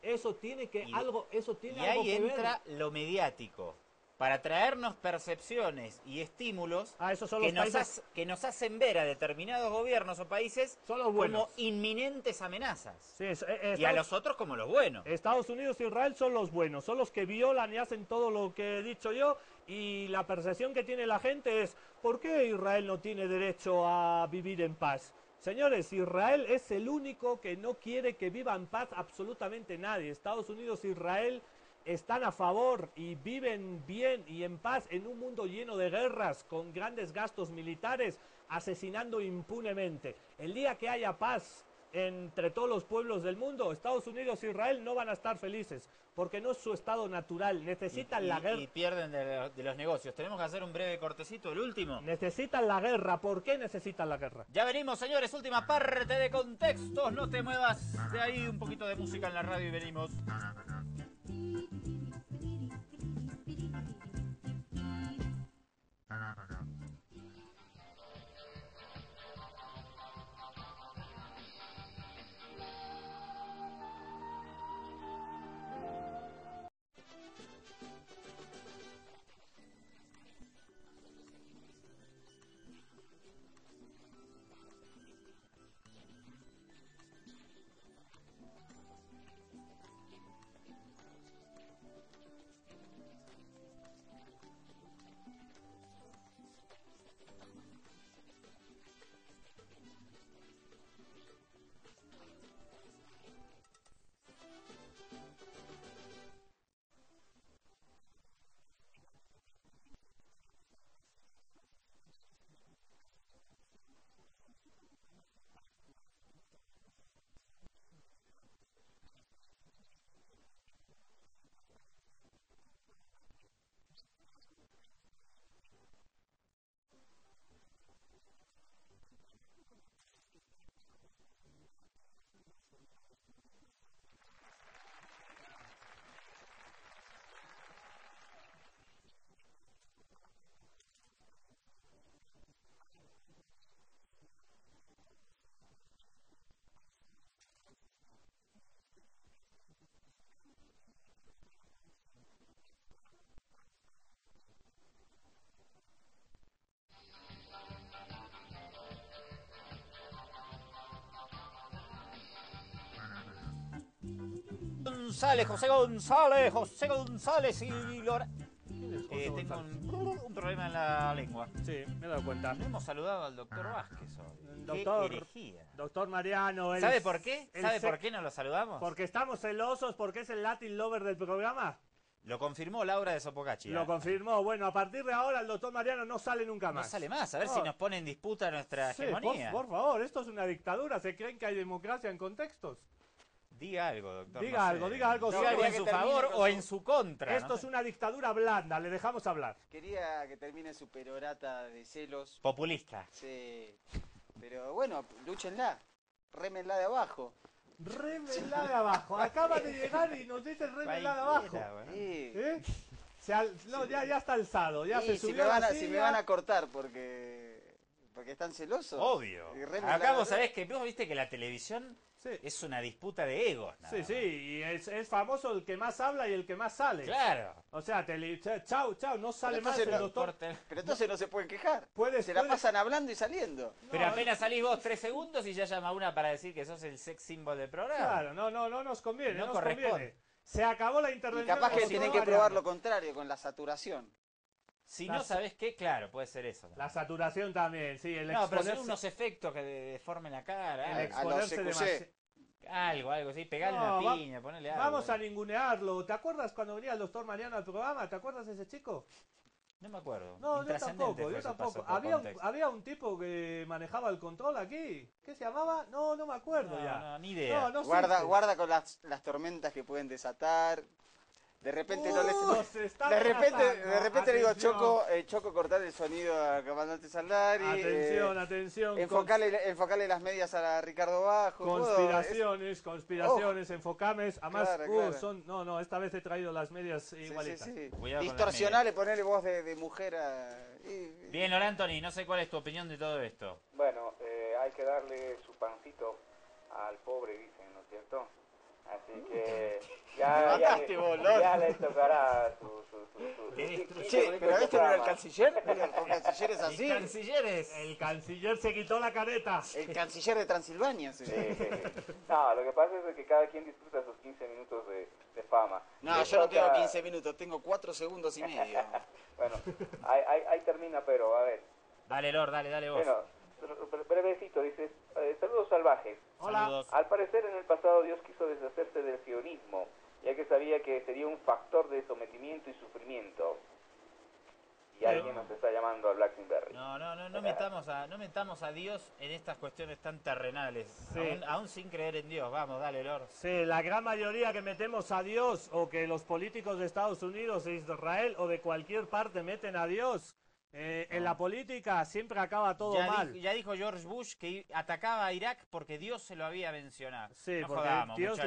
Eso tiene algo que ver. Y ahí entra lo mediático, para traernos percepciones y estímulos que nos hacen ver a determinados gobiernos o países como inminentes amenazas. Sí, y a los otros como los buenos. Estados Unidos y Israel son los buenos, son los que violan y hacen todo lo que he dicho yo, y la percepción que tiene la gente es, ¿por qué Israel no tiene derecho a vivir en paz? Señores, Israel es el único que no quiere que viva en paz absolutamente nadie. Estados Unidos e Israel están a favor y viven bien y en paz en un mundo lleno de guerras, con grandes gastos militares, asesinando impunemente. El día que haya paz entre todos los pueblos del mundo, Estados Unidos e Israel no van a estar felices, porque no es su estado natural. Necesitan la guerra. Y pierden de los negocios. Tenemos que hacer un breve cortecito, el último. Necesitan la guerra. ¿Por qué necesitan la guerra? Ya venimos, señores. Última parte de contextos. No te muevas de ahí. Un poquito de música en la radio y venimos. González, José González y Lora. Tengo un problema en la lengua. Sí, me he dado cuenta. No hemos saludado al doctor Vázquez hoy. Doctor, ¡Qué herejía! Doctor Mariano. ¿Sabe por qué? ¿Sabe por qué no lo saludamos? Porque estamos celosos, porque es el Latin Lover del programa. Lo confirmó Laura de Sopocachi. Lo confirmó. Bueno, a partir de ahora el doctor Mariano no sale nunca más. No sale más, a ver si nos pone en disputa nuestra hegemonía. Por favor, esto es una dictadura. ¿Se creen que hay democracia en contextos? Diga algo, doctor. Diga algo. Diga algo en su favor o en su contra. Esto es una dictadura blanda, le dejamos hablar. Quería que termine su perorata de celos. Populista. Sí. Pero bueno, lúchenla. Rémenla de abajo. Rémenla de abajo. Acaba de llegar y nos dice rémenla de abajo. Sí. ¿Eh? No, ya está alzado. Ya se subió si me van a cortar porque están celosos. Obvio. Acá vos sabés que vos viste que la televisión es una disputa de egos. Sí, y es famoso el que más habla y el que más sale. Claro. O sea, chau, no sale más el doctor. Pero entonces no se pueden quejar. Se la puedes... pasan hablando y saliendo. Pero apenas salís vos 3 segundos y ya llama una para decir que sos el sex symbol del programa. Claro, no nos conviene, no nos corresponde. conviene. Se acabó la intervención. Y capaz que tienen que probar lo contrario, con la saturación. Si no sabés qué, claro, puede ser eso. La saturación también, sí. Pero son unos efectos que deformen la cara. El exponerse demasiado. Algo, sí, pegarle una piña, ponerle algo. Vamos a ningunearlo. ¿Te acuerdas cuando venía el doctor Mariano al programa? ¿Te acuerdas de ese chico? No me acuerdo. No, yo tampoco. Había un tipo que manejaba el control aquí. ¿Qué se llamaba? No me acuerdo ya. No, ni idea. Guarda con las tormentas que pueden desatar. De repente de repente le digo Choco cortar el sonido a comandante Saldari. Atención. Enfocarle las medias a Ricardo Bajo. Conspiraciones, enfocames. Además, claro. Esta vez he traído las medias igualitas. Sí. Distorsionarle, ponerle voz de mujer Bien, Lor Anthony, no sé cuál es tu opinión de todo esto. Bueno, hay que darle su pancito al pobre, dicen, ¿no es cierto? Así que ya le tocará su pero este no era el canciller. El canciller es así. El canciller se quitó la careta. El canciller de Transilvania. Sí. No, lo que pasa es que cada quien disfruta sus 15 minutos de fama. No, yo no tengo 15 minutos, tengo 4 segundos y medio. Bueno, ahí termina, pero a ver. Dale, Lord, dale vos. Bueno, brevecito, dice, saludos salvajes. Hola. Saludos. Al parecer en el pasado Dios quiso deshacerse del sionismo, ya que sabía que sería un factor de sometimiento y sufrimiento. Y alguien nos está llamando a Blackberry. No metamos a Dios en estas cuestiones tan terrenales. Sí. Aún sin creer en Dios. Vamos, dale, Lord. Sí, la gran mayoría que metemos a Dios, o que los políticos de Estados Unidos, de Israel o de cualquier parte meten a Dios, en la política siempre acaba todo mal. Ya dijo George Bush que atacaba a Irak porque Dios se lo había mencionado. Sí, no porque jodamos, Dios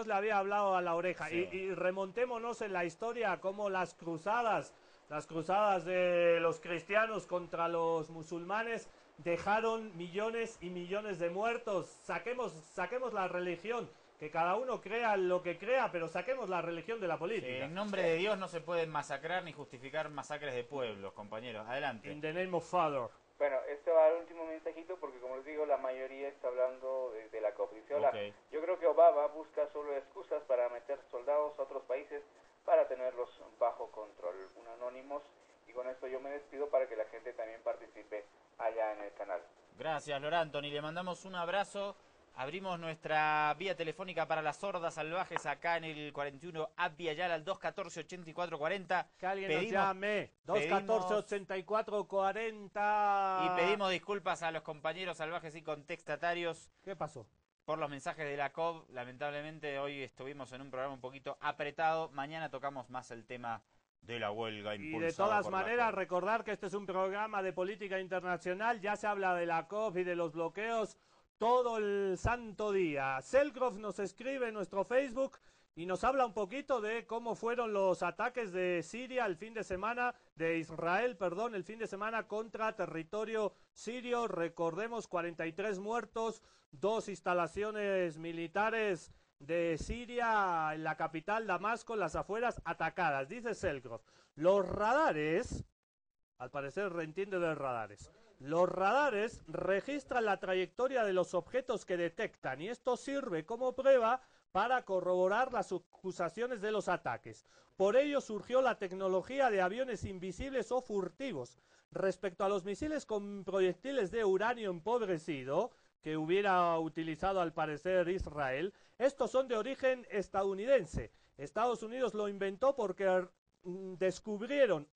le había hablado a la oreja. Sí. Y remontémonos en la historia como las cruzadas de los cristianos contra los musulmanes dejaron millones y millones de muertos. Saquemos la religión. Que cada uno crea lo que crea, pero saquemos la religión de la política. En nombre de Dios no se pueden masacrar ni justificar masacres de pueblos, compañeros. Adelante. In the name of Father. Bueno, este va al último mensajito porque como les digo, la mayoría está hablando de la COP. Dice, hola, yo creo que Obama busca solo excusas para meter soldados a otros países para tenerlos bajo control. Un anónimos, y con esto yo me despido para que la gente también participe allá en el canal. Gracias, Lor Anthony. Le mandamos un abrazo. Abrimos nuestra vía telefónica para las sordas salvajes acá en el 41 Abdi Ayala al 214-8440. Que alguien nos llame. 214-8440. Y pedimos disculpas a los compañeros salvajes y contestatarios. ¿Qué pasó? Por los mensajes de la COP. Lamentablemente hoy estuvimos en un programa un poquito apretado. Mañana tocamos más el tema de la huelga impulsada. Y de todas maneras, recordar que este es un programa de política internacional. Ya se habla de la COP y de los bloqueos todo el santo día. Selgrove nos escribe en nuestro Facebook y nos habla un poquito de cómo fueron los ataques de Siria el fin de semana, de Israel, perdón, el fin de semana contra territorio sirio. Recordemos 43 muertos, 2 instalaciones militares de Siria en la capital Damasco, en las afueras, atacadas. Dice Selgrove, los radares, al parecer reentiende de radares, los radares registran la trayectoria de los objetos que detectan y esto sirve como prueba para corroborar las acusaciones de los ataques. Por ello surgió la tecnología de aviones invisibles o furtivos. Respecto a los misiles con proyectiles de uranio empobrecido, que hubiera utilizado al parecer Israel, estos son de origen estadounidense. Estados Unidos lo inventó porque descubrieron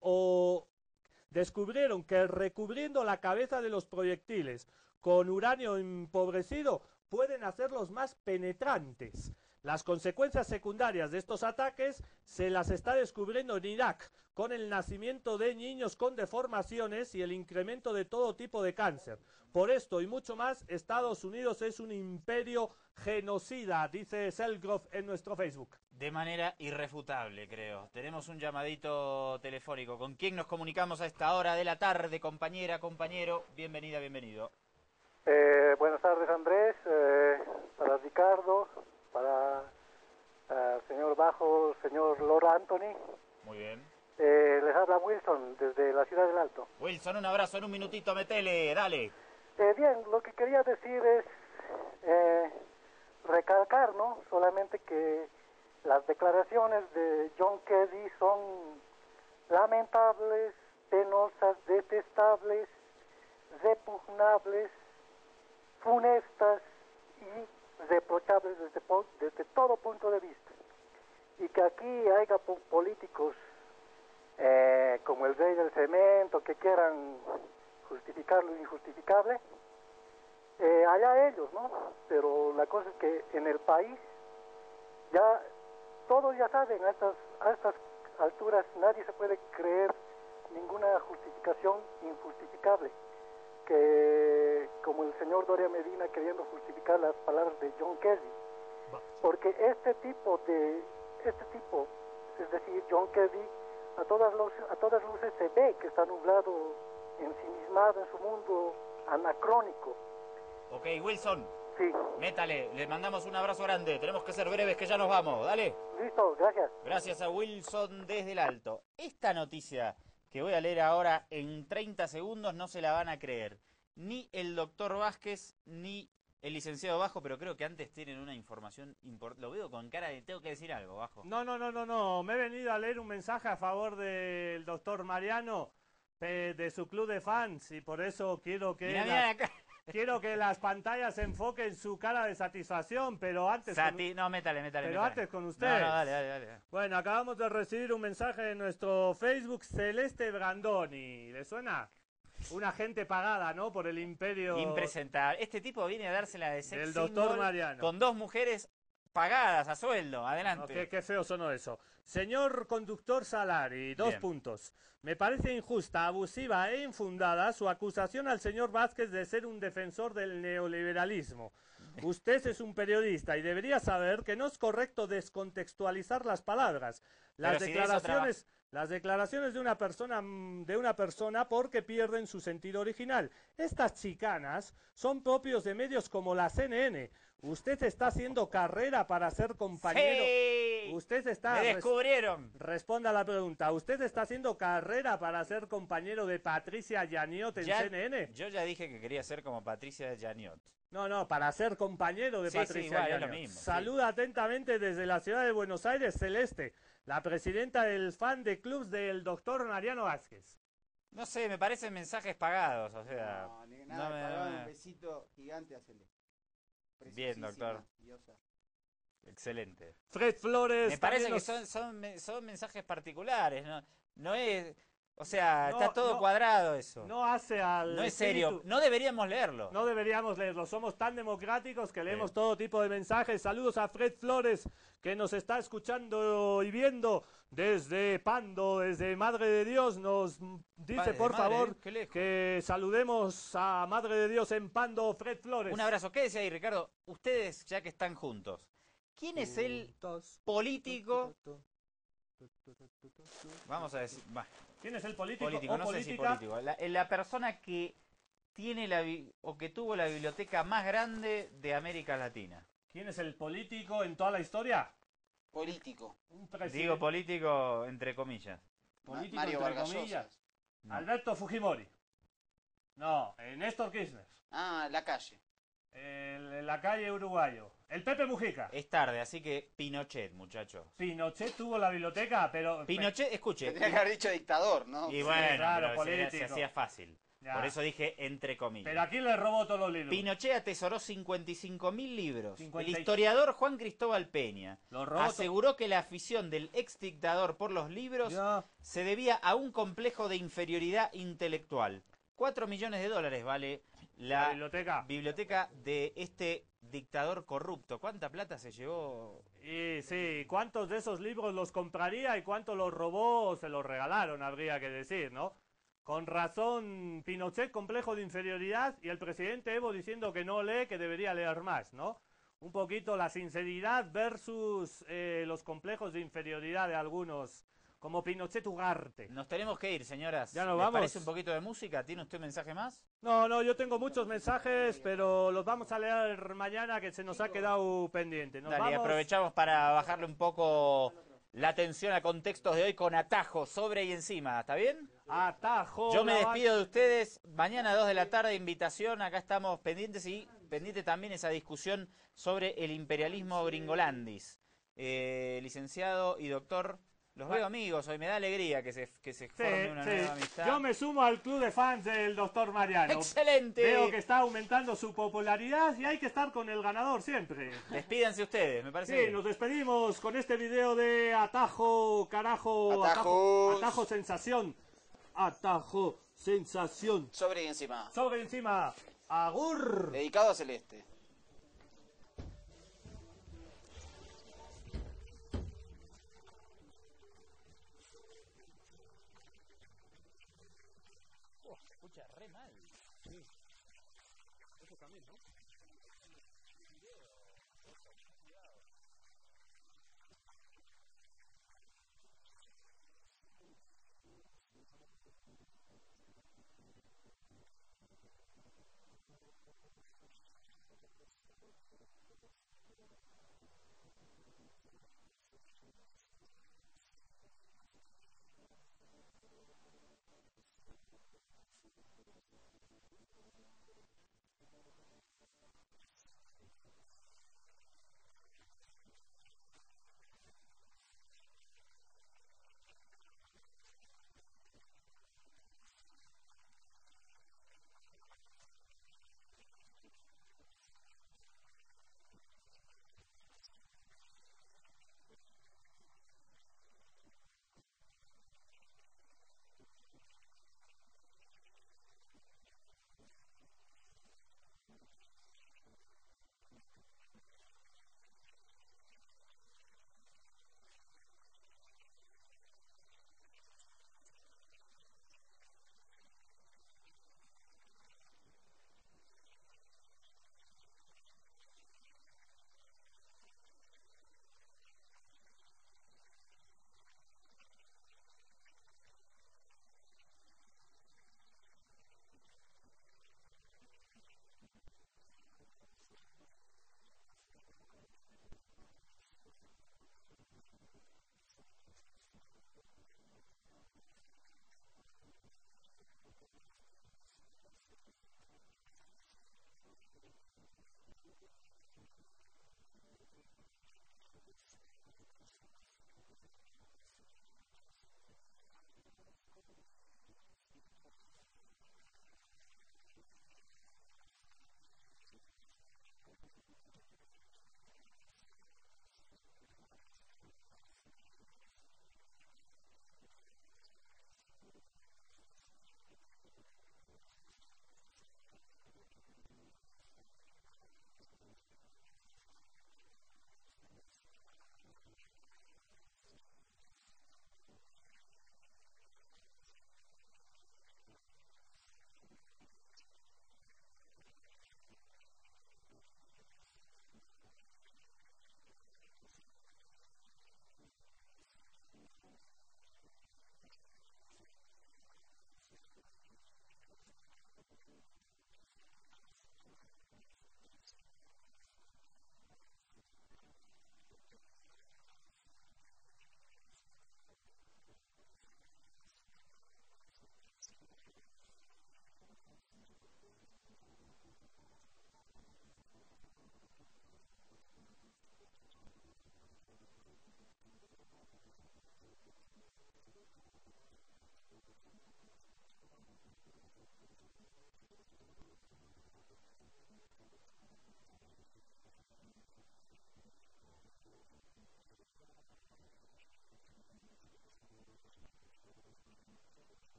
que recubriendo la cabeza de los proyectiles con uranio empobrecido pueden hacerlos más penetrantes. Las consecuencias secundarias de estos ataques se las está descubriendo en Irak, con el nacimiento de niños con deformaciones y el incremento de todo tipo de cáncer. Por esto y mucho más, Estados Unidos es un imperio genocida, dice Selgrove en nuestro Facebook. De manera irrefutable, creo. Tenemos un llamadito telefónico. ¿Con quién nos comunicamos a esta hora de la tarde, compañera, compañero? Bienvenida, bienvenido. Buenas tardes, Andrés, para Ricardo, para el señor Bajo, señor Lord Anthony. Muy bien. Les habla Wilson, desde la Ciudad del Alto. Wilson, un abrazo en un minutito, metele, dale. Bien, lo que quería decir es recalcar, ¿no? Solamente que las declaraciones de John Kerry son lamentables, penosas, detestables, repugnables, funestas y reprochables desde todo punto de vista. Y que aquí haya políticos como el rey del cemento que quieran justificar lo injustificable, allá ellos, ¿no? Pero la cosa es que en el país ya todos ya saben, a estas alturas nadie se puede creer ninguna justificación injustificable, que como el señor Doria Medina queriendo justificar las palabras de John Kerry, porque este tipo, es decir, John Kerry, a todas luces se ve que está nublado, ensimismado en su mundo anacrónico. Ok, Wilson. Sí. Métale, le mandamos un abrazo grande. Tenemos que ser breves, que ya nos vamos. Dale. Listo, gracias. Gracias a Wilson desde el Alto. Esta noticia que voy a leer ahora en 30 segundos no se la van a creer. Ni el doctor Vázquez, ni el licenciado Bajo, pero creo que antes tienen una información importante. Lo veo con cara de tengo que decir algo, Bajo. No. Me he venido a leer un mensaje a favor del doctor Mariano, de su club de fans, y por eso quiero que... Quiero que las pantallas enfoquen su cara de satisfacción, pero antes... métale. Antes con ustedes. No, dale. Bueno, acabamos de recibir un mensaje en nuestro Facebook, Celeste Brandoni. ¿Le suena? Una gente pagada, ¿no? Por el imperio... Impresentable. Este tipo viene a dársela de sex del doctor Mariano. Con 2 mujeres pagadas a sueldo. Adelante. No, qué feo sonó eso. Señor conductor Salari, 2 puntos. Me parece injusta, abusiva e infundada su acusación al señor Vázquez de ser un defensor del neoliberalismo. Usted es un periodista y debería saber que no es correcto descontextualizar las palabras. Las declaraciones de una persona porque pierden su sentido original. Estas chicanas son propios de medios como la CNN. Usted está haciendo carrera para ser compañero. ¡Sí! Me descubrieron. Responda a la pregunta. ¿Usted está haciendo carrera para ser compañero de Patricia Yaniot en CNN? Yo ya dije que quería ser como Patricia Yaniot. No, para ser compañero de Patricia igual, Yaniot. Es lo mismo. Saluda atentamente desde la ciudad de Buenos Aires, Celeste, la presidenta del fan de clubs del doctor Mariano Vázquez. No sé, me parecen mensajes pagados, o sea... Un besito gigante a Celeste. Bien, doctor. Excelente. Fred Flores. Me parece que son mensajes particulares, no es... O sea, está todo cuadrado eso. No hace al... No es serio. No deberíamos leerlo. No deberíamos leerlo. Somos tan democráticos que leemos todo tipo de mensajes. Saludos a Fred Flores, que nos está escuchando y viendo desde Pando, desde Madre de Dios. Nos dice, por favor, que saludemos a Madre de Dios en Pando, Fred Flores. Un abrazo. Quédese ahí, Ricardo. Ustedes, ya que están juntos, ¿quién es el político? Vamos a decir... ¿Quién es el político? No sé si político. La persona que tiene o que tuvo la biblioteca más grande de América Latina. ¿Quién es el político en toda la historia? Político. Digo político entre comillas. Político Mario entre Vargas comillas. Llosa. No. Alberto Fujimori. No, Néstor Kirchner. La Calle. En la calle Uruguayo. El Pepe Mujica. Es tarde, así que Pinochet, muchachos. Pinochet tuvo la biblioteca, pero... Pinochet, escuche. Tendría que haber dicho dictador, ¿no? Y bueno, claro, pero se político. hacía fácil. Ya. Por eso dije entre comillas. Pero aquí le robó todos los libros. Pinochet atesoró 55.000 libros. 50 El historiador Juan Cristóbal Peña Los robó aseguró que la afición del ex dictador por los libros Ya. se debía a un complejo de inferioridad intelectual. 4 millones de dólares vale la biblioteca de este dictador corrupto. ¿Cuánta plata se llevó? Y sí, ¿cuántos de esos libros los compraría y cuántos los robó o se los regalaron, habría que decir, ¿no? Con razón, Pinochet, complejo de inferioridad, y el presidente Evo diciendo que no lee, que debería leer más, ¿no? Un poquito la sinceridad versus los complejos de inferioridad de algunos, como Pinochet Ugarte. Nos tenemos que ir, señoras. Ya nos ¿Les vamos. parece un poquito de música? ¿Tiene usted un mensaje más? No, yo tengo muchos mensajes, pero los vamos a leer mañana, que se nos ha quedado pendiente. Nos Dale, vamos. aprovechamos para bajarle un poco la atención a contextos de hoy con Atajo, sobre y encima. ¿Está bien? Atajo. Yo me despido de ustedes. Mañana 2 de la tarde, invitación. Acá estamos pendientes y pendiente también esa discusión sobre el imperialismo gringolandis. Licenciado y doctor, los veo amigos. Hoy me da alegría que se forme una nueva amistad. Yo me sumo al club de fans del doctor Mariano. ¡Excelente! Veo que está aumentando su popularidad y hay que estar con el ganador siempre. Despídanse ustedes, me parece Sí, bien. nos despedimos con este video de Atajo, carajo, Atajo sensación. Atajo sensación. Sobre y encima. Sobre y encima. Agur. Dedicado a Celeste. Se escucha re mal. Eso también, ¿no?